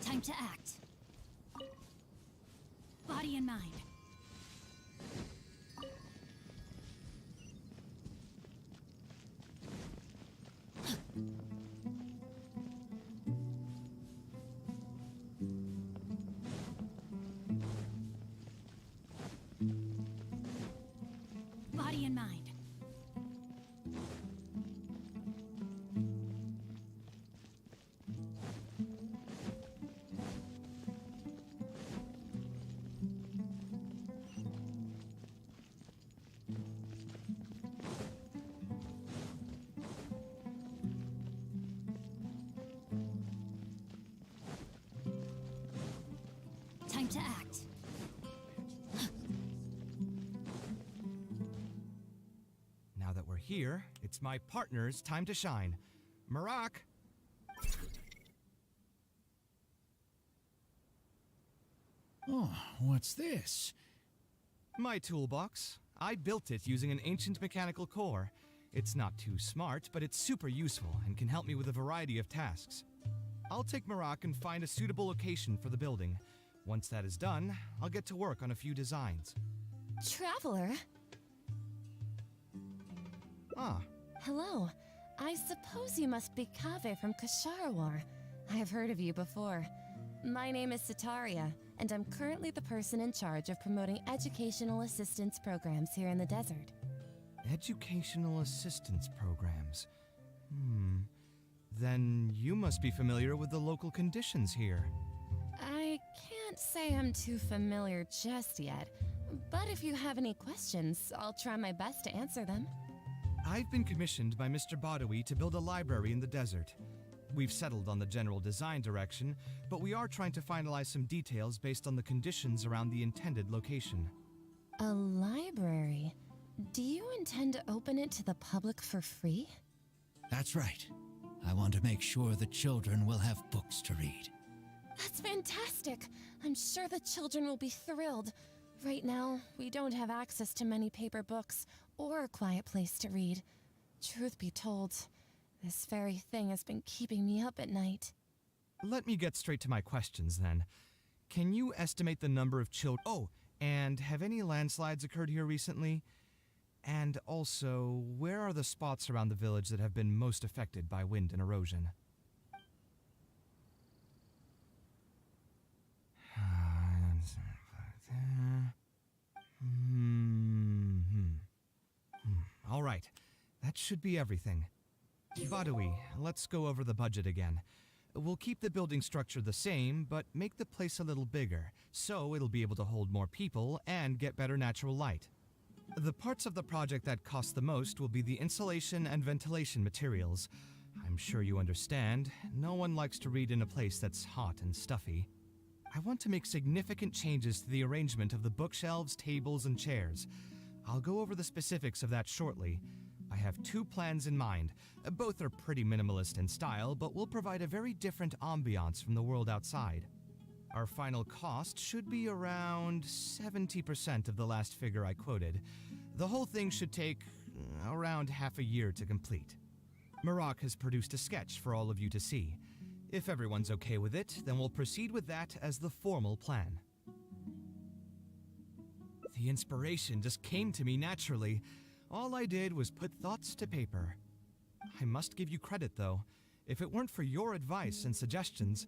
Time to act. Body and mind. Body and mind. Time to act. Now that we're here, it's my partner's time to shine. Marak! Oh, what's this? My toolbox. I built it using an ancient mechanical core. It's not too smart, but it's super useful and can help me with a variety of tasks. I'll take Marak and find a suitable location for the building. Once that is done, I'll get to work on a few designs. Traveler? Ah, Hello. I suppose you must be Kaveh from Kasharawar. I have heard of you before. My name is Sitaria, and I'm currently the person in charge of promoting educational assistance programs here in the desert. educational assistance programs. Then you must be familiar with the local conditions here. I can't say I'm too familiar just yet, but if you have any questions, I'll try my best to answer them. I've been commissioned by Mr. Badawi to build a library in the desert. We've settled on the general design direction, but we are trying to finalize some details based on the conditions around the intended location. A library? Do you intend to open it to the public for free? That's right. I want to make sure the children will have books to read. That's fantastic! I'm sure the children will be thrilled. Right now, we don't have access to many paper books or a quiet place to read. Truth be told, this very thing has been keeping me up at night. Let me get straight to my questions then. Can you estimate the number of children? Oh, and have any landslides occurred here recently? And also, where are the spots around the village that have been most affected by wind and erosion? All right, that should be everything. Badawi, let's go over the budget again. We'll keep the building structure the same, but make the place a little bigger, so it'll be able to hold more people and get better natural light. The parts of the project that cost the most will be the insulation and ventilation materials. I'm sure you understand, no one likes to read in a place that's hot and stuffy. I want to make significant changes to the arrangement of the bookshelves, tables, and chairs. I'll go over the specifics of that shortly. I have two plans in mind. Both are pretty minimalist in style, but will provide a very different ambiance from the world outside. Our final cost should be around 70% of the last figure I quoted. The whole thing should take around half a year to complete. Marak has produced a sketch for all of you to see. If everyone's okay with it, then we'll proceed with that as the formal plan. The inspiration just came to me naturally. All I did was put thoughts to paper. I must give you credit, though. If it weren't for your advice and suggestions,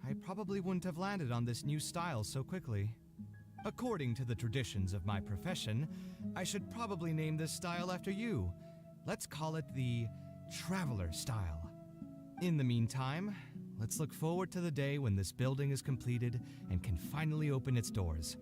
I probably wouldn't have landed on this new style so quickly. According to the traditions of my profession, I should probably name this style after you. Let's call it the Traveler style. In the meantime, let's look forward to the day when this building is completed and can finally open its doors.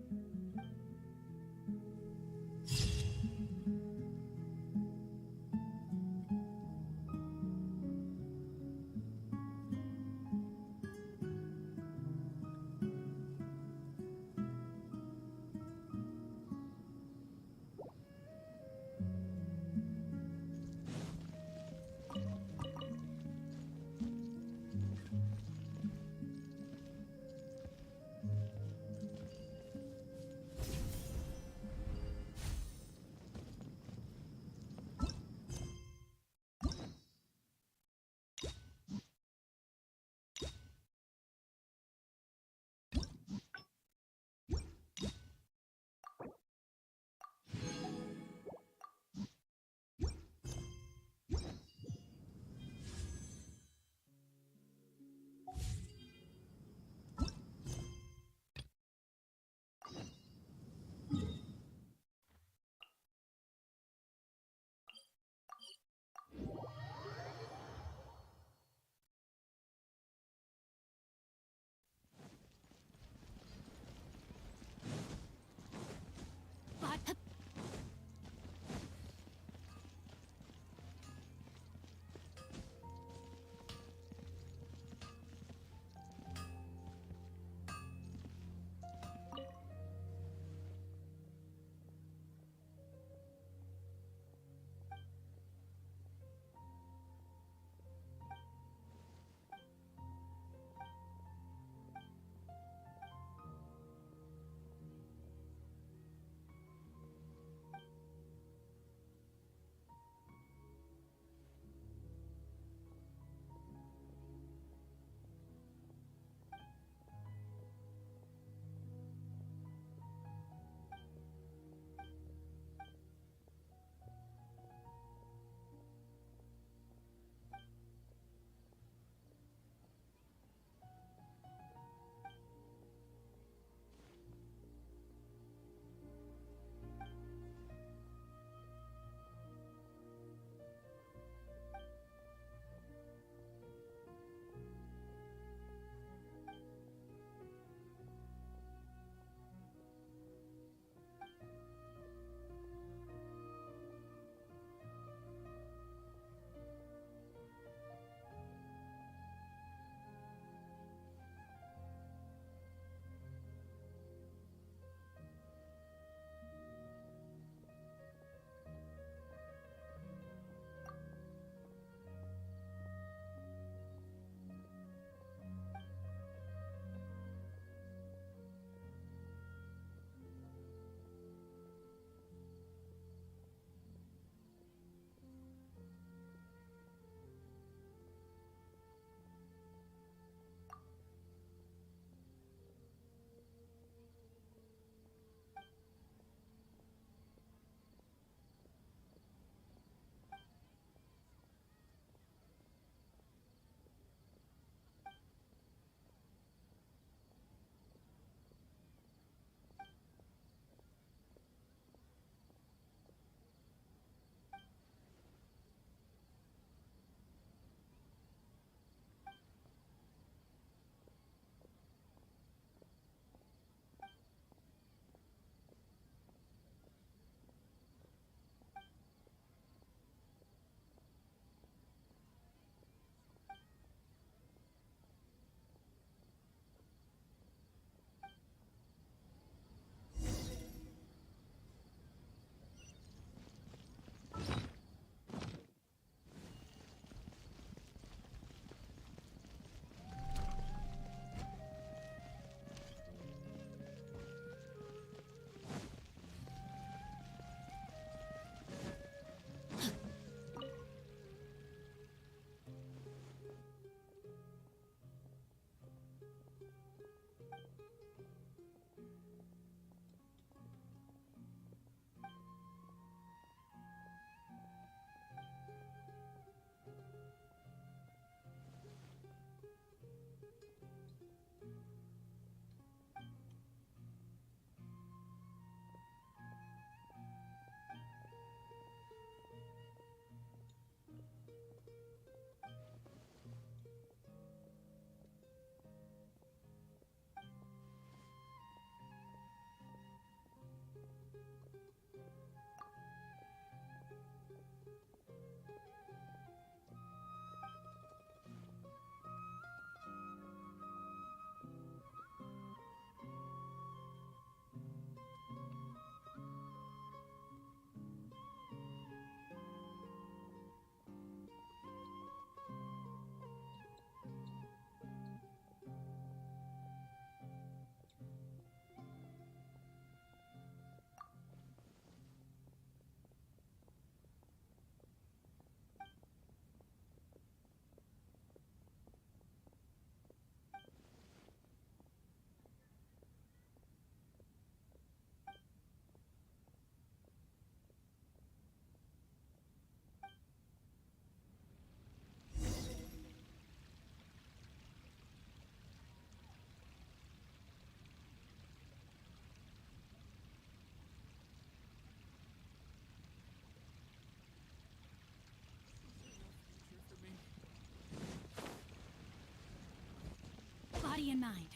mind.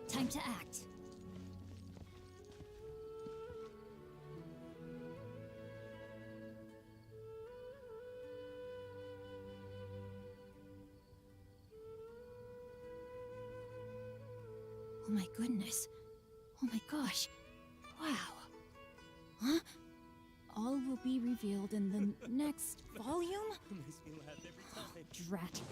Time to act. Oh my goodness. Oh my gosh. Wow. Huh? All will be revealed in the next volume? Makes me laugh every time. Drat.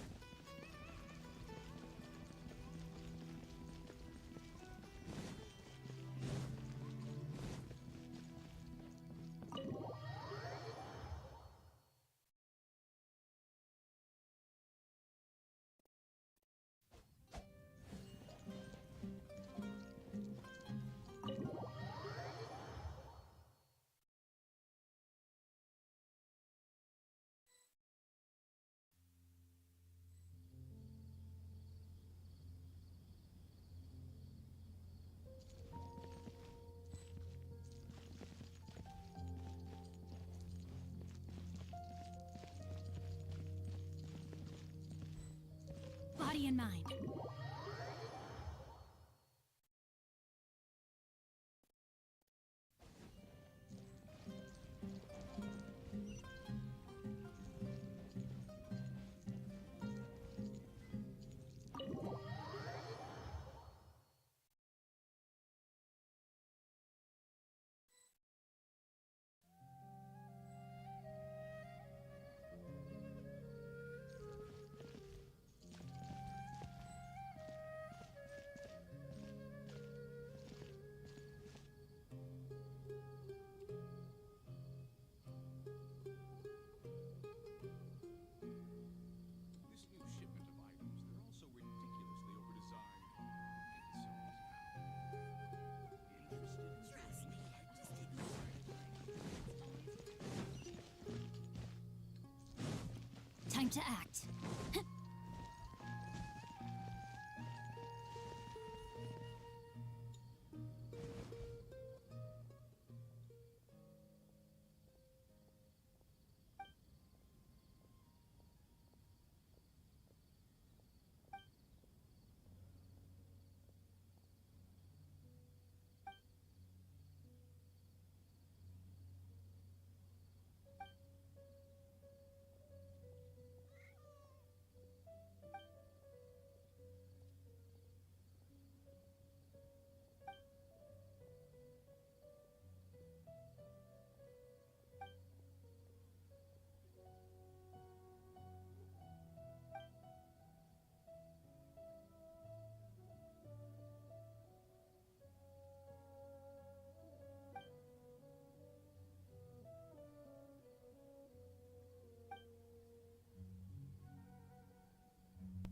Body and mind. time to act.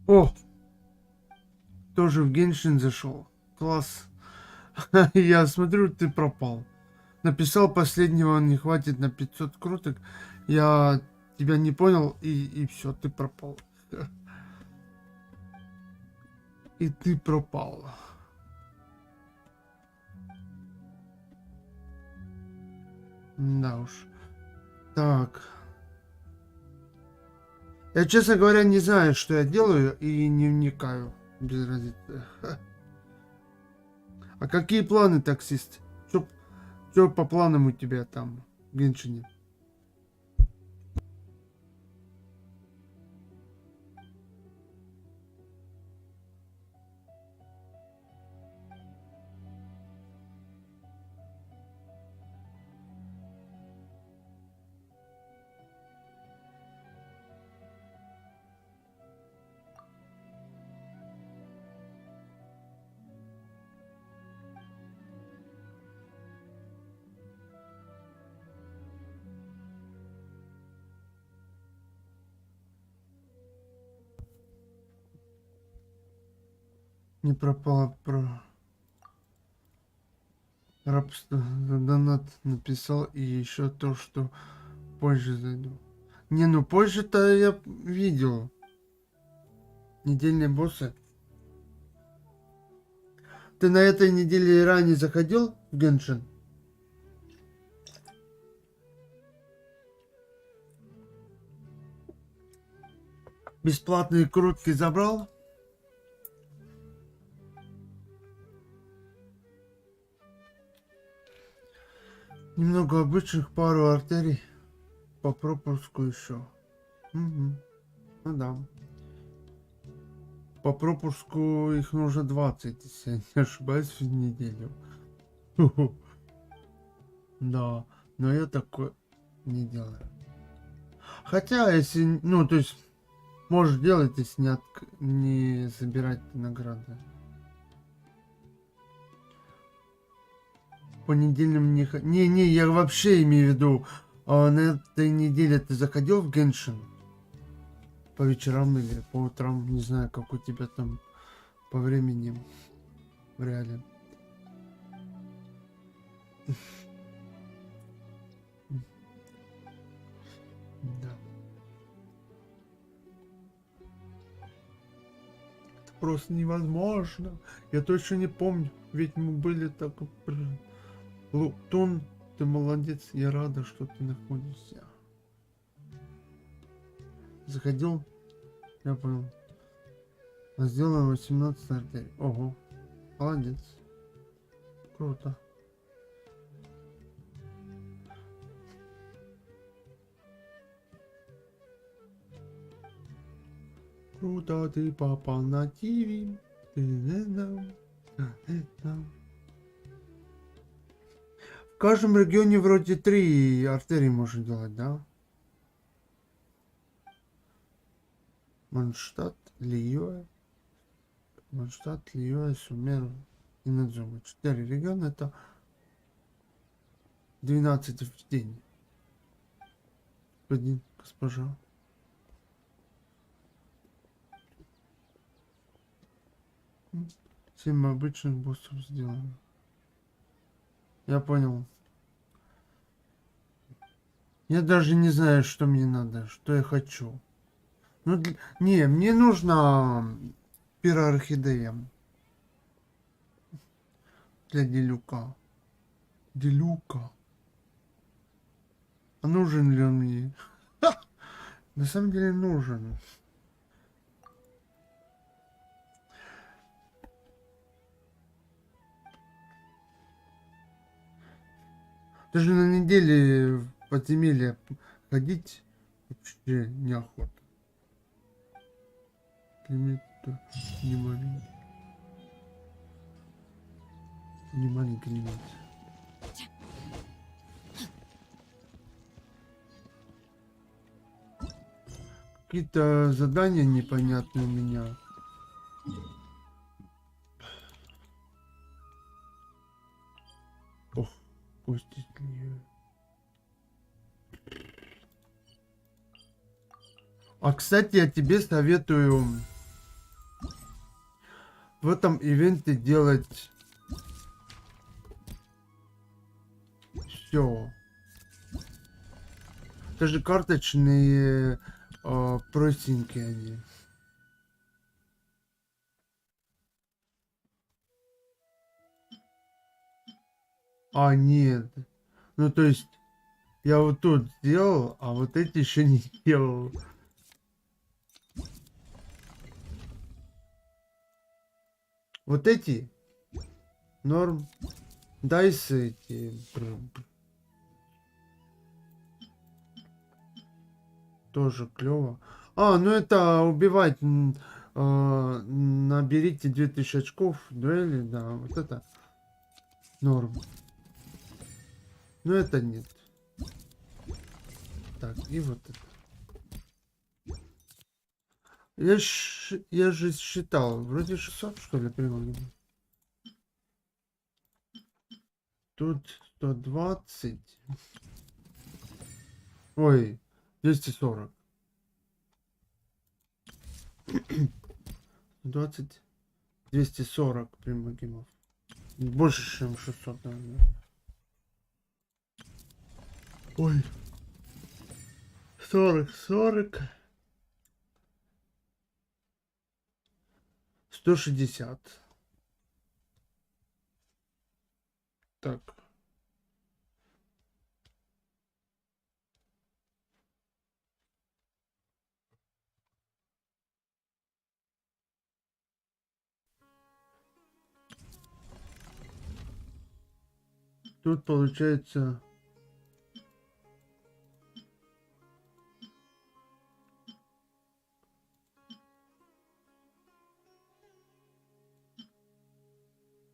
О! Тоже в Геншин зашел. Класс. Я смотрю, ты пропал. Написал последнего, не хватит на 500 круток. Я тебя не понял, и все, ты пропал. И ты пропал. Да уж. Так. Я, честно говоря, не знаю, что я делаю, и не вникаю. Без разницы. А какие планы, таксист? Что по планам у тебя там в Геншине? Не пропало про рабство. Донат написал, и еще то, что позже зайду. Не, ну позже-то я видел. Недельные боссы. Ты на этой неделе ранее заходил в Геншин? Бесплатные крутки забрал? Немного обычных, пару артерий по пропуску еще. Угу. Ну да. По пропуску их нужно 20, если я не ошибаюсь, в неделю. Да, но я такое не делаю. Хотя, если, ну, то есть, можешь делать, если не собирать награды. Понедельным не, я вообще имею в виду, на этой неделе ты заходил в Геншин? По вечерам или по утрам, не знаю, как у тебя там по времени в реале. Да. Это просто невозможно. Я точно не помню, ведь мы были так... Лутон, ты молодец, я рада, что ты находишься. Заходил, я понял. Сделано 18 артерий. Ого, молодец. Круто. Круто, ты попал на ТВ. В каждом регионе вроде 3 артерии можно делать, да? Манштадт, Лиёе, Сумеру и Надзума. 4 региона, это 12 в день. Господин, госпожа. Семь обычных боссов сделано. Я понял. Я даже не знаю, что мне надо, что я хочу. Ну, не, мне нужно пироорхидея для Делюка. Делюка. А нужен ли он мне? Ха! На самом деле нужен. Даже на неделе в подземелье ходить вообще неохота. Лимит не маленький. Не маленький лимит. Какие-то задания непонятные у меня. Ох, кости сливы. А, кстати, я тебе советую в этом ивенте делать все. Даже карточные простенькие они. А, нет. Ну, то есть, я вот тут сделал, а вот эти еще не сделал. Вот эти норм. Дайсы эти. Тоже клево. А, ну это убивать. Наберите 2000 очков. Дуэли, да. Вот это норм. Но это нет. Так, и вот это. Я же считал. Вроде 600, что ли, примерно. Тут 120. Ой, 240. 20, 240 примагимов. Больше, чем 600, наверное. Ой. 40. 160. Так. Тут получается...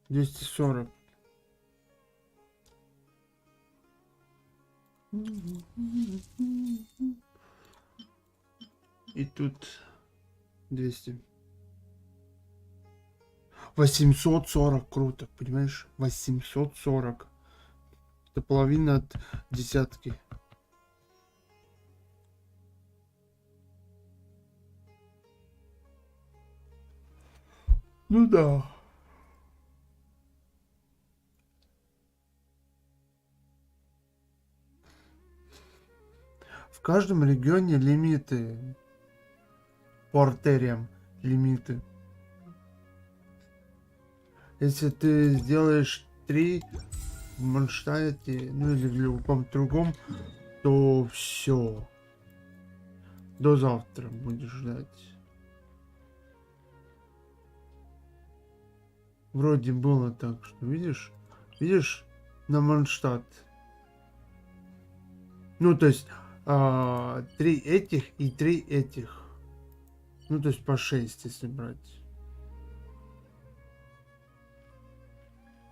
Двести 40. И тут 200. 840, круто, понимаешь? 840. Это половина от десятки. Ну да. В каждом регионе лимиты. По артериям лимиты. Если ты сделаешь 3 в Манштайте, ну или в любом другом, то все. До завтра будешь ждать. Вроде было так, что видишь на Манштадт. Ну то есть 3 этих и 3 этих. Ну то есть по 6, если брать.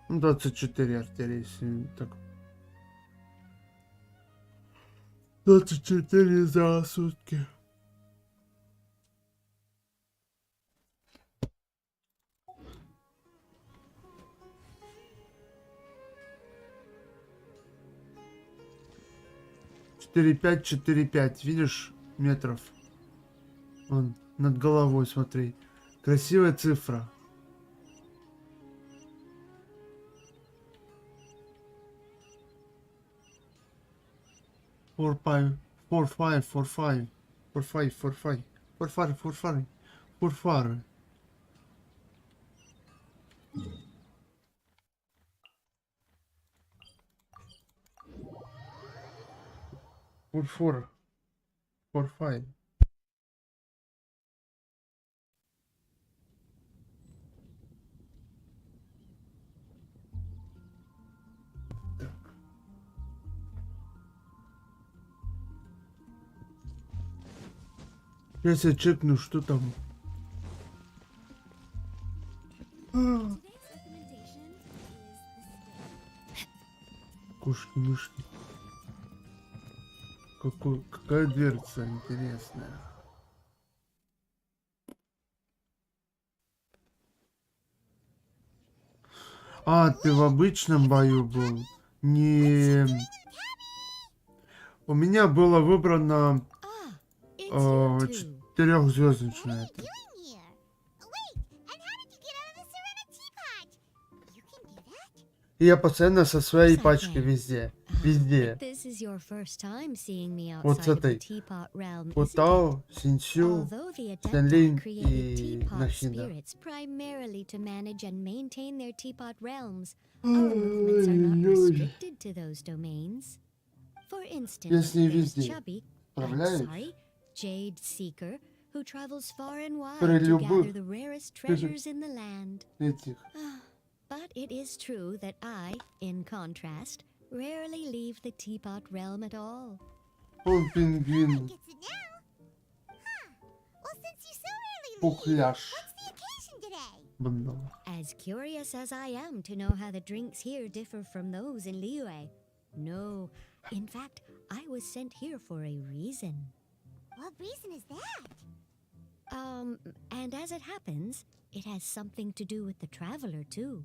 24 артерии, если так. 24 за сутки. Четыре пять, видишь, метров. Вон, над головой, смотри. Красивая цифра. Four five. Фурфары, фурфары, фурфары. Фурфур. Фурфай. Сейчас я чекну, что там. Кошки-мышки. Какая дверца интересная. А, ты в обычном бою был? Не... У меня было выбрано четырехзвездочное. И я постоянно со своей пачкой везде. Везде. Вот с этой. Путао, Синсю, Сянлинь и Нахида. Я с ней везде справляюсь. Jade Seeker, who travels far and wide При to любых gather the rarest treasures in the land. этих. But it is true that I, in contrast, rarely leave the teapot realm at all. Он пингвин. Пухляш. Бандала. As curious as I am to know how the drinks here differ from those in Liyue. No, in fact, I was sent here for a reason. What reason is that? And as it happens, it has something to do with the traveler, too.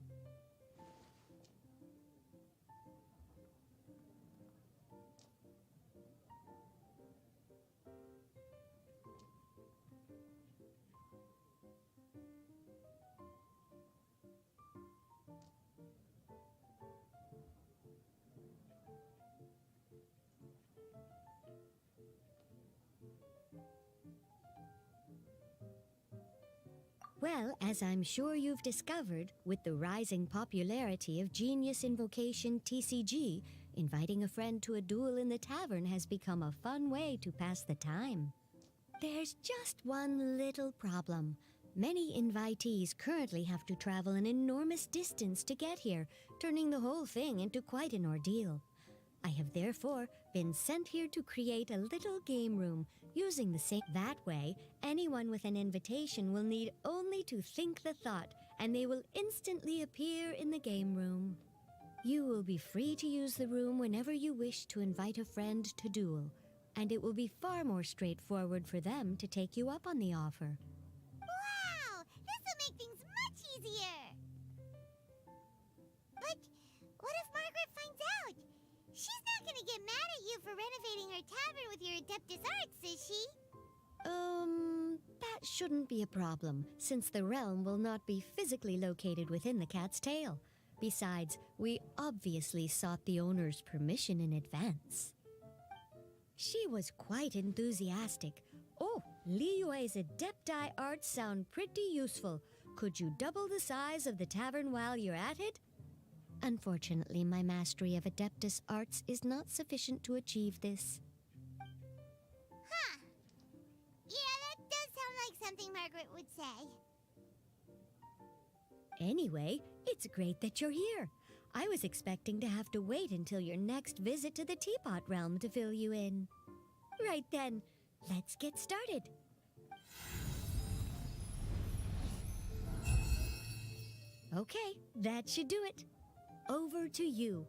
Well, as I'm sure you've discovered, with the rising popularity of Genius Invocation TCG, inviting a friend to a duel in the tavern has become a fun way to pass the time. There's just one little problem. Many invitees currently have to travel an enormous distance to get here, turning the whole thing into quite an ordeal. I have therefore been sent here to create a little game room using the same. That way, anyone with an invitation will need only to think the thought, and they will instantly appear in the game room. You will be free to use the room whenever you wish to invite a friend to duel, and it will be far more straightforward for them to take you up on the offer. Wow! This will make things much easier! But what if Margaret finds out? She's not gonna get mad at you for renovating her tavern with your Adeptus Arts, is she? That shouldn't be a problem, since the realm will not be physically located within the cat's tail. Besides, we obviously sought the owner's permission in advance. She was quite enthusiastic. Oh, Liyue's Adepti arts sound pretty useful. Could you double the size of the tavern while you're at it? Unfortunately, my mastery of Adeptus arts is not sufficient to achieve this. Huh. Yeah, that does sound like something Margaret would say. Anyway, it's great that you're here. I was expecting to have to wait until your next visit to the Teapot Realm to fill you in. Right then, let's get started. Okay, that should do it. Over to you.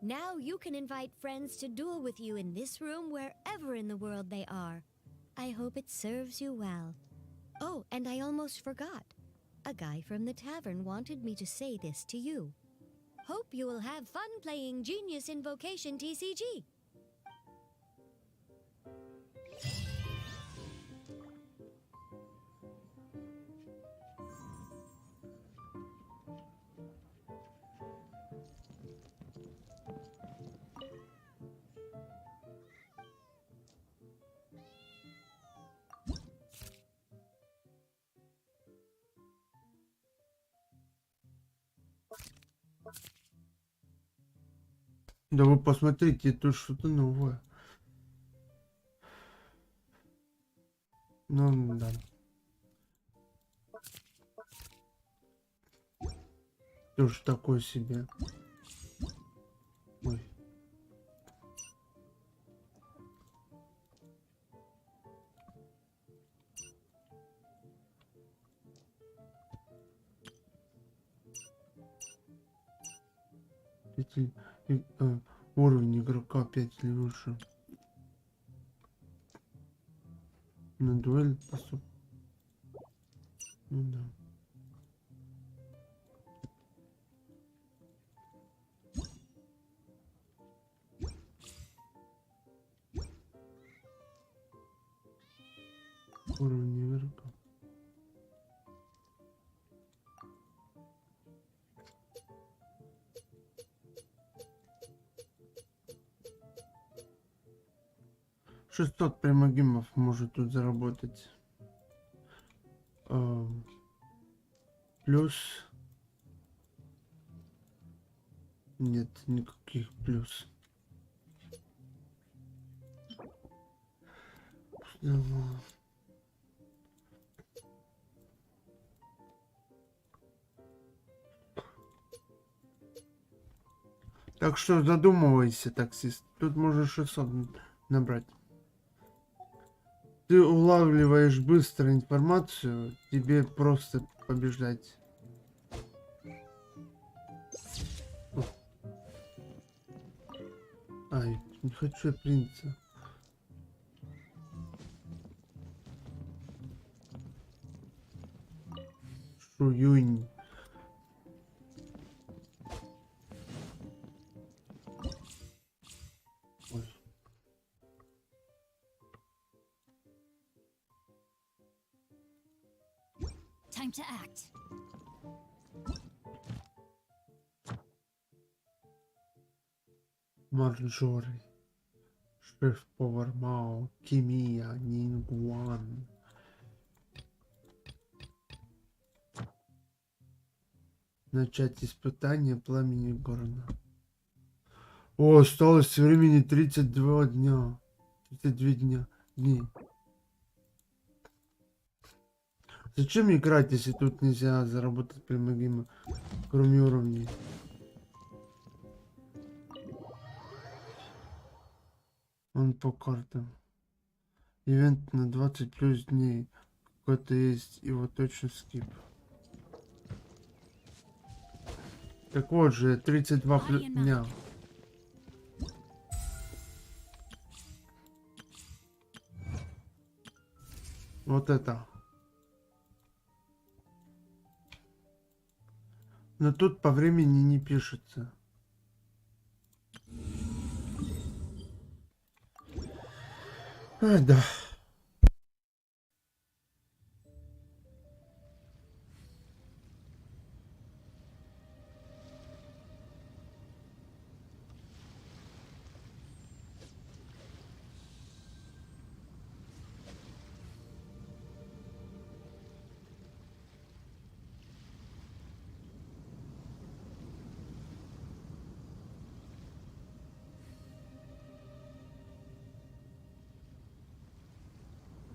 Now you can invite friends to duel with you in this room wherever in the world they are. I hope it serves you well. Oh, and I almost forgot. A guy from the tavern wanted me to say this to you. Hope you will have fun playing Genius Invocation TCG. Да вы посмотрите, тут что-то новое. Ну да. Тоже такое себе. Ой. Уровень игрока 5 или выше. На дуэль поступ. Ну да. Уровень игрока. «600 примагимов может тут заработать. Плюс... Нет, никаких плюс. Так что задумывайся, таксист. Тут можешь 600 набрать. Ты улавливаешь быстро информацию, тебе просто побеждать. Ай, не хочу я принца. Шуюнь. Ой. Time to act. Марджори. Шеф-повар Мао. Кимия. Нингуан. Начать испытание пламени горна. О, осталось времени 32 дня. 32 дней. Зачем играть, если тут нельзя заработать примагима, кроме уровней? Он по картам. Ивент на 20 плюс дней. Какой-то есть, его точно скип. Так вот же, 32 дня. Вот это. Но тут по времени не пишется. Да.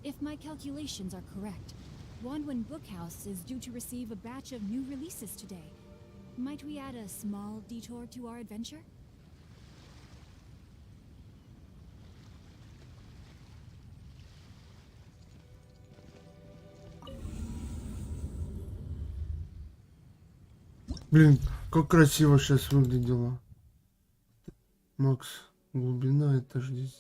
If my calculations are correct, Wanwan Bookhouse is due to receive a batch of new releases today. Might we add a small detour to our adventure? Блин, как красиво сейчас выглядело. Макс, глубина, это же здесь.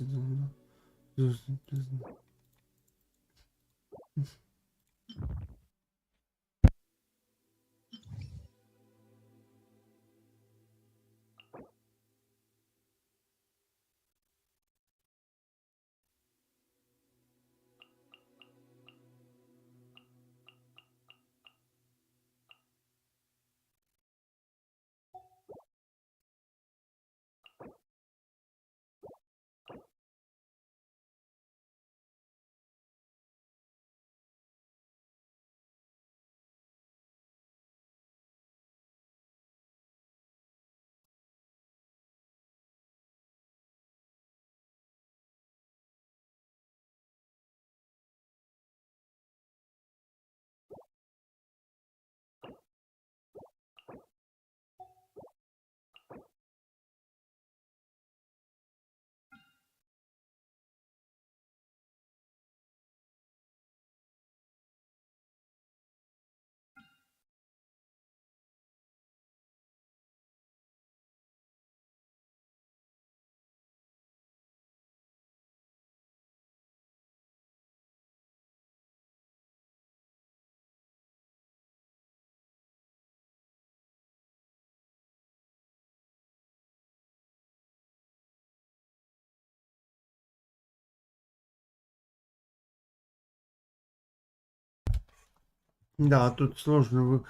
Да, тут сложно.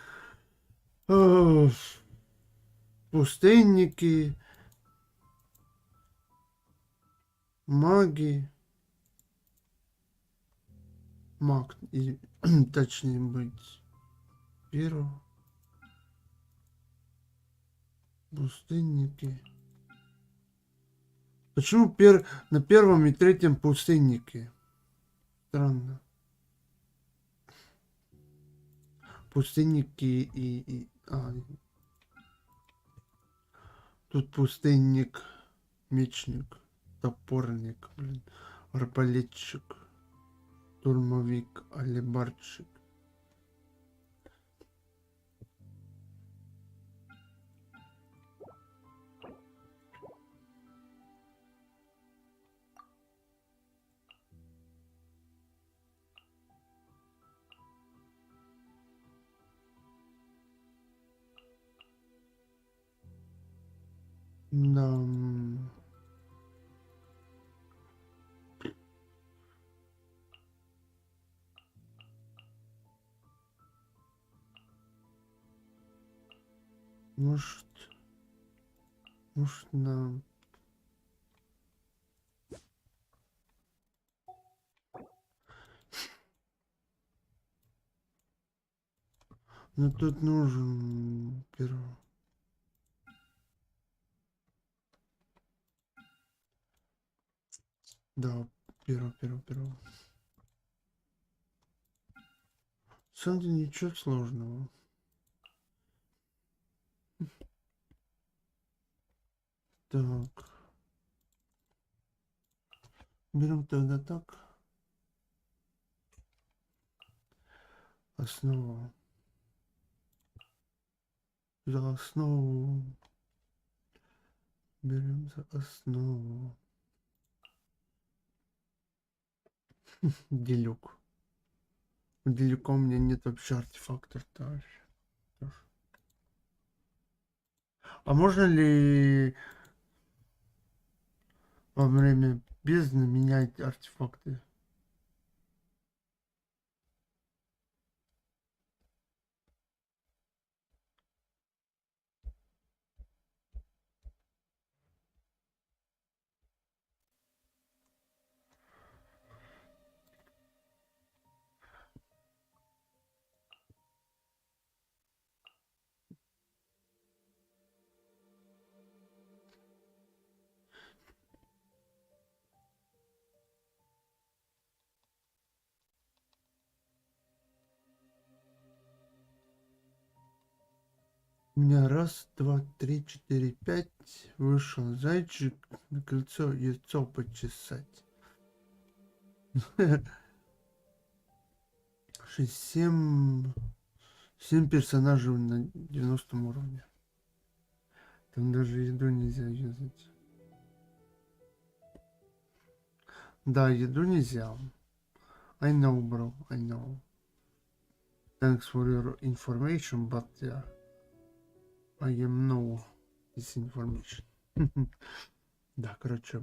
Э, Пустынники, маги, маг, и, точнее быть, первого. Пустынники. Почему на первом и третьем пустынники? Странно. Пустынники тут пустынник, мечник, топорник, арбалетчик, штурмовик, алебардщик. Да. Может, нам... Но тут нужен первый. Да, первый. Санди, ничего сложного. Так. Берем тогда так. Основу. За основу. Берем за основу. Делюк. У Делюка у меня нет вообще артефактов тоже. А можно ли во время бездны менять артефакты? У меня раз, два, три, четыре, пять. Вышел зайчик на крыльцо яйцо почесать. 7 персонажей на 90 уровне. Там даже еду нельзя юзать. Да, еду нельзя. I know, bro, I know. Thanks for your information, but yeah, I am no this information. Да, короче.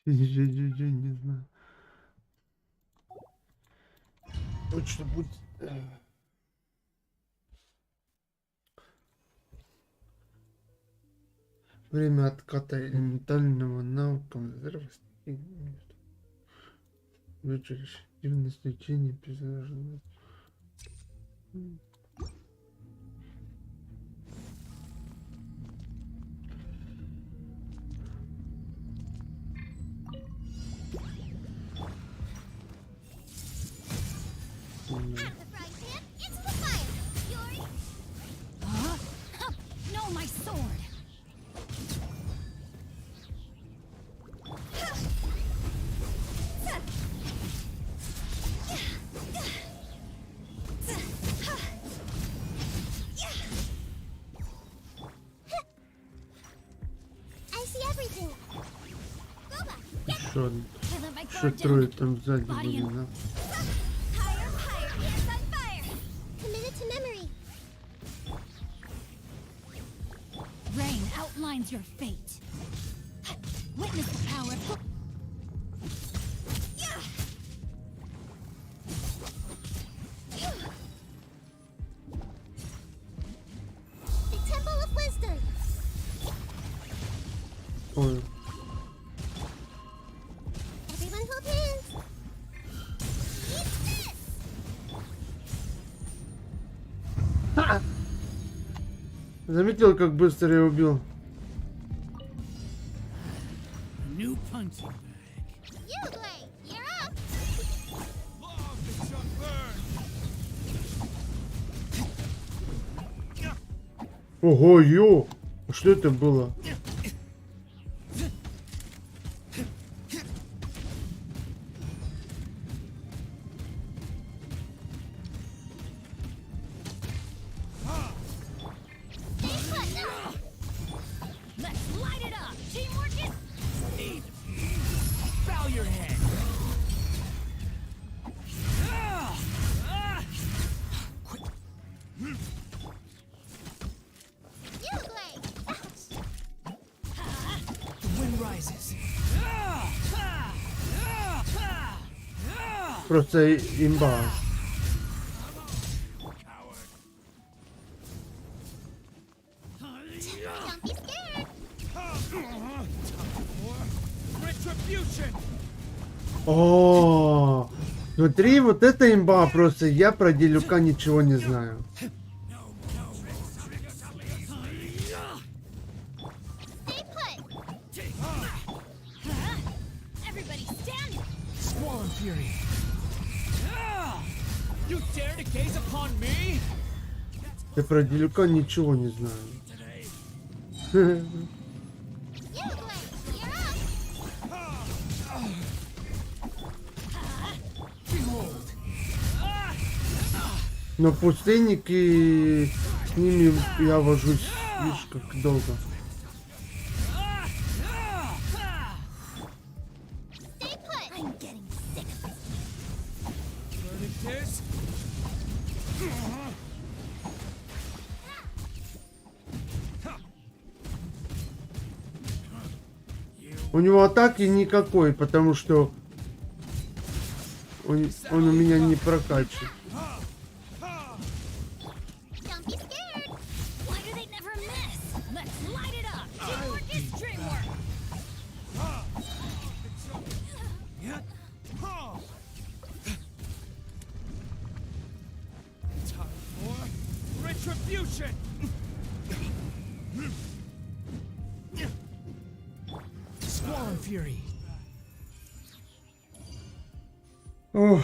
Не знаю. Точно будет. Время отката элементального навыка возрастет. Вычерешь активность лечения персонажа. No, my sword! I see everything. Boba, get Еще один. I let my Еще guard трое down. там сзади Body были, and- да? Higher, higher, hands on fire! Committed to memory. Rain outlines your fate. Witness the power of... The Temple of Wisdom. Ой. Everyone hold hands. Eat this! Заметил, как быстро я убил? New punching bag. Yugley, you're up! Ого, ё! А что это было? Let's light it up! Teamwork is... Bow your head. Yugley! The wind rises. Просто имба. Don't be scared! Retribution. О, смотри, вот это имба просто. Я про Делюка ничего не знаю. Stay put! Everybody stand! Squall and fury. You dare to gaze upon me? Я про Делюка ничего не знаю. Yugley, you're up! Behold. Но пустынники, с ними я вожусь, видишь, как долго. Stay put! I'm getting sick of this. Verdict is... У него атаки никакой, потому что он у меня не прокачан. Don't be scared! Why do they never miss? Let's light it up! Teamwork is dreamwork! Time for retribution. Squall and fury. Ох.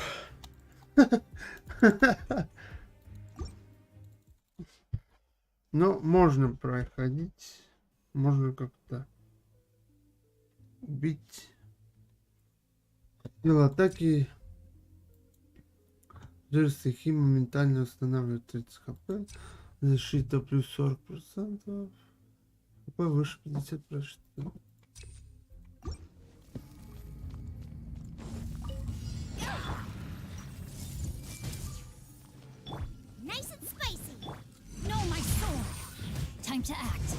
Ну, можно проходить. Можно как-то убить. Сила атаки. Жир стихии моментально устанавливает 30 хп. Защита плюс 40%. хп выше 50%. Nice and spicy! Know my sword! Time to act!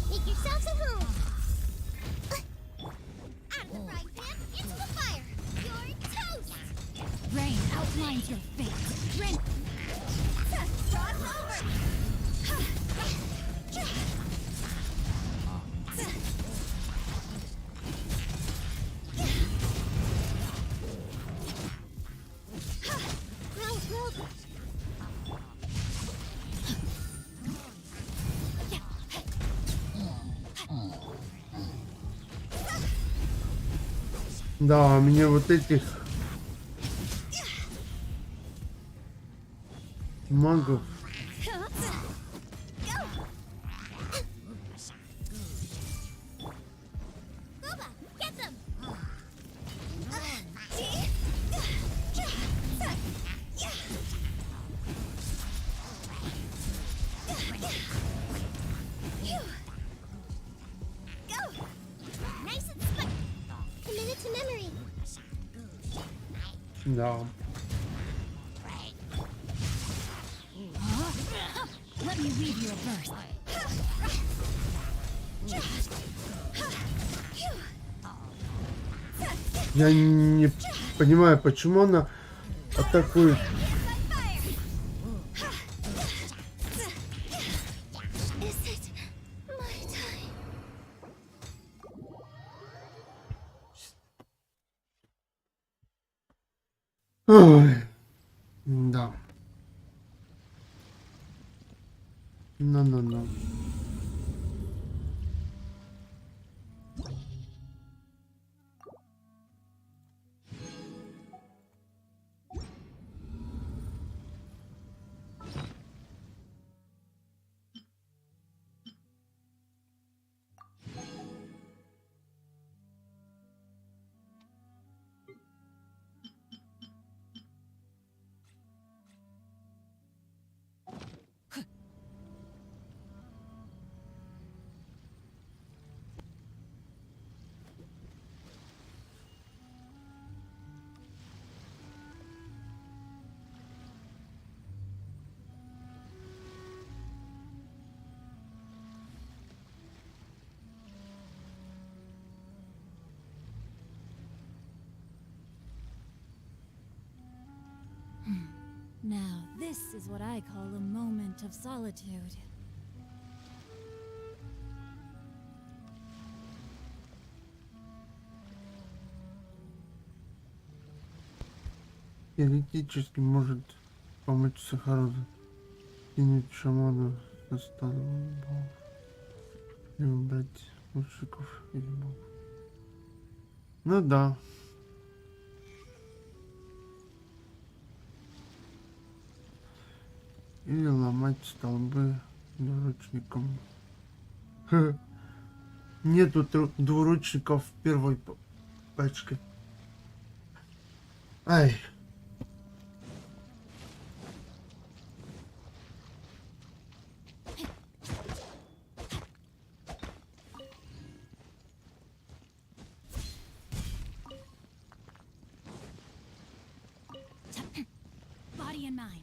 Make yourselves at home! Out of the frying pan, into the fire! You're toast! Rain outlines your fate! Rain... Cross over! Grow, grow! Да, мне вот этих магов. Boba, get them! Да. Let me read you a verse. Я не понимаю, почему она атакует. Ой, да. Ну. Now, this is what I call a moment of solitude. Теоретически может помочь Сахару кинуть шаману со станом богов. И убрать лучников или богов. Ну да. Или ломать столбы двуручником. Нету двуручников в первой пачке. Ай. Body and mind.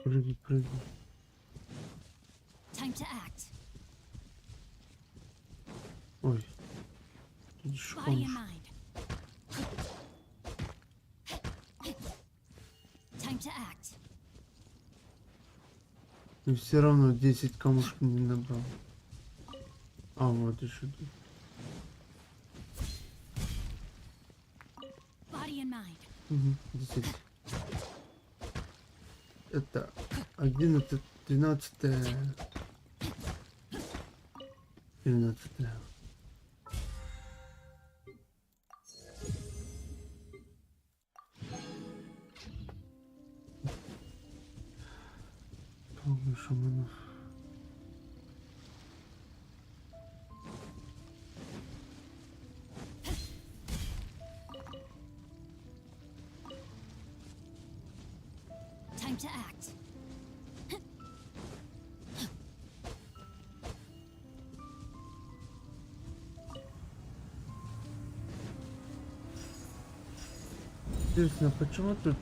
Прыгай. Time to act. Ой. Body and mind. Time to act. И все равно 10 камушек не набрал. А вот еще тут. Body and mind. 10. Это 11, 13, 13. Полный шаманов. Time to act. Интересно, почему тут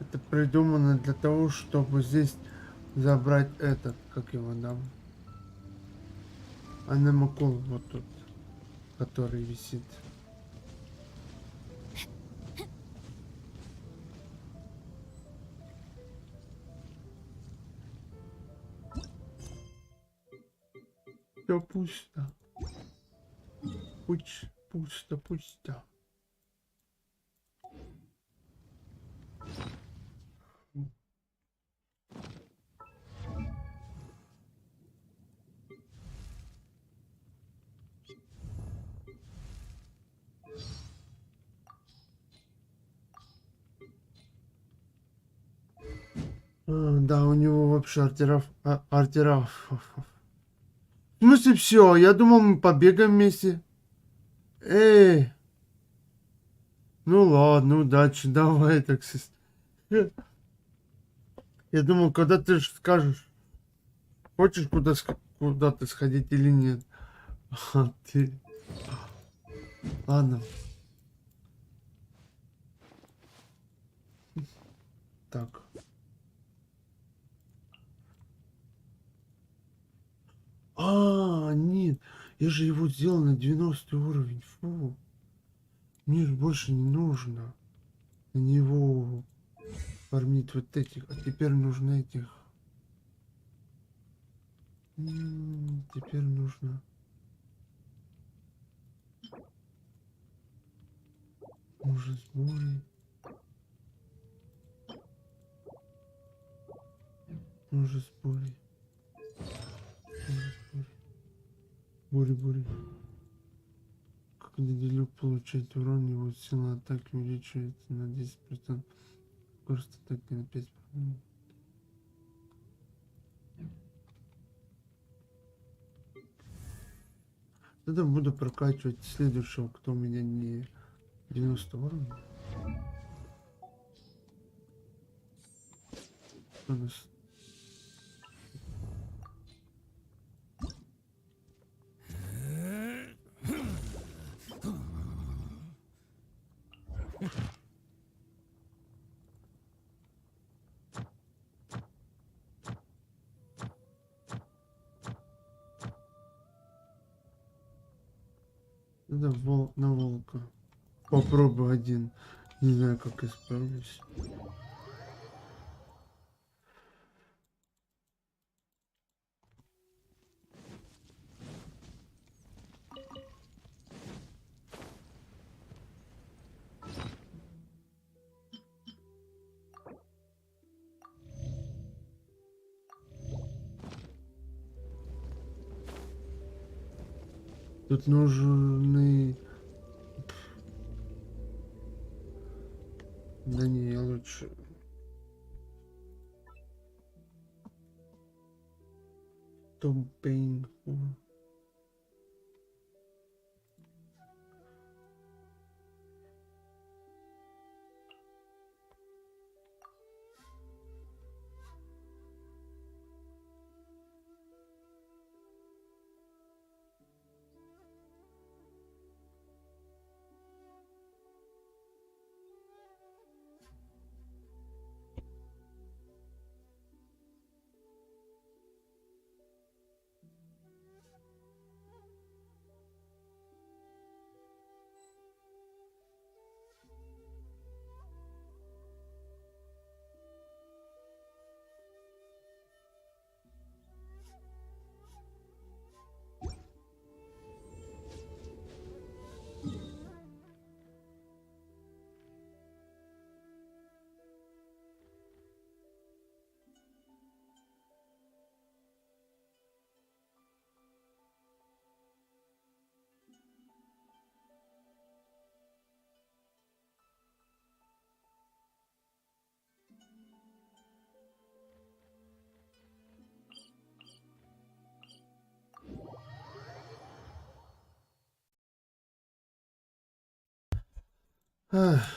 это придумано для того, чтобы здесь забрать этот, как его там, анемакул вот тут, который висит. Все пусто. Пусто. Да, у него вообще артерав. В смысле все? Я думал, мы побегаем вместе. Эй! Ну ладно, удачи, давай так. Я думал, когда ты скажешь, хочешь куда-то сходить или нет. А ты... Ладно. Так. Нет. Я же его сделал на 90 уровень. Фу. Мне же больше не нужно на него фармить вот этих. А теперь нужно этих. Теперь нужно. Может, сборы. Может, сборы. Бури. Когда делюк получает урон, его сила атаки увеличивается на 10%. Скорость атаки на 5%. Тогда буду прокачивать следующего, кто у меня не 90 уровня. Кто у нас? Надо на волка. Попробую один. Не знаю, как исправлюсь. Тут нужны... Да не, я лучше... Том Пейн.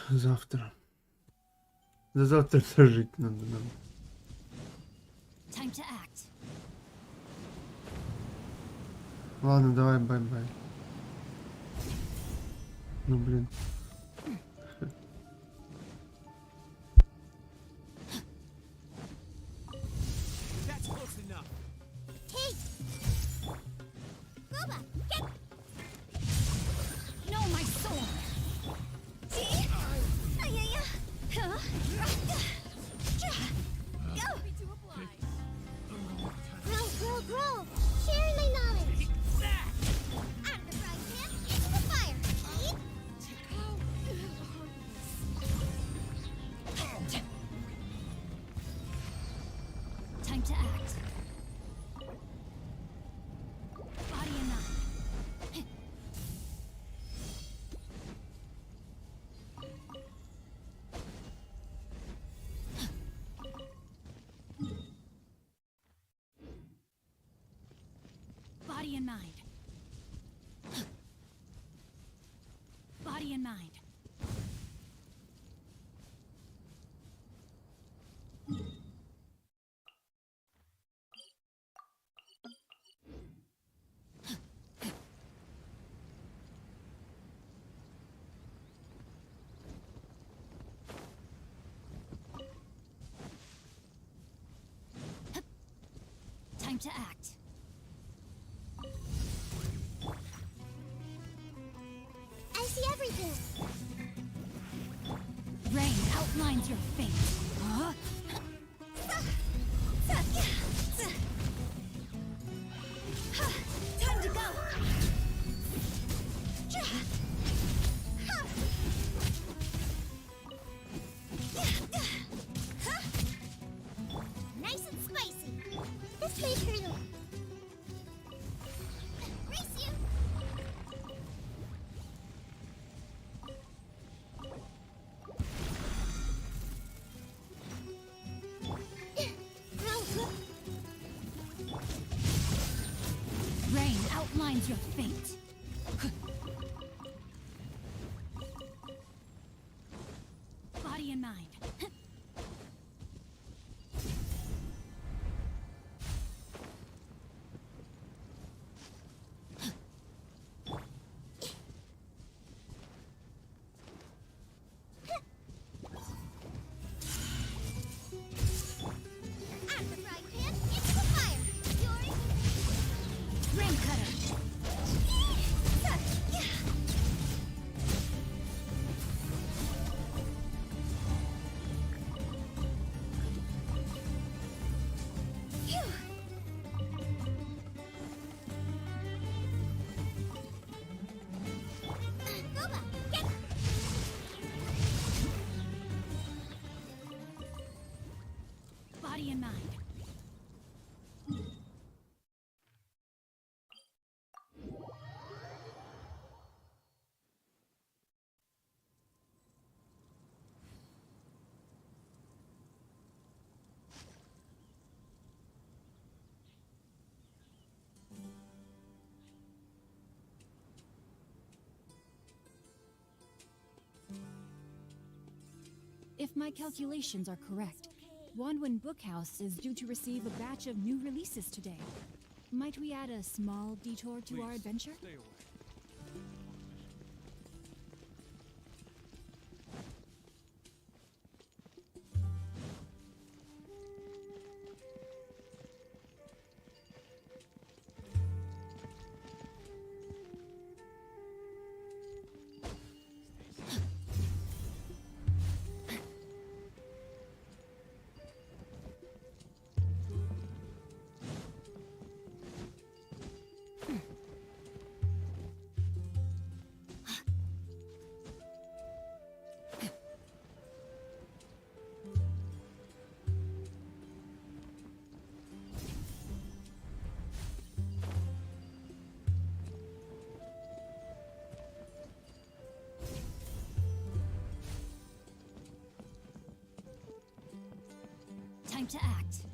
Завтра. До завтра дожить надо нам. Time to act. Ладно, давай, бай-бай. Ну, блин. That's close enough. Hey! Boba, get... No, my sword! See? Ay-ya-ya. Huh? Go! Grow! Sharing my knowledge! Out of the frying pan, into the fire! Eat! Time to act. Body and mind. mind. Body and mind. Time to act. I see everything. Rain outlines your fate. Huh? Time to go. Nice and spicy. This way, Colonel. Race you. Rain outlines your fate. Body and mind. Out of the frying pan, into the fire. Yours. Rain cutter. Boba, get. Body and mind. If my calculations are correct, Wanwen Bookhouse is due to receive a batch of new releases today. Might we add a small detour to our adventure? Stay away. Time to act.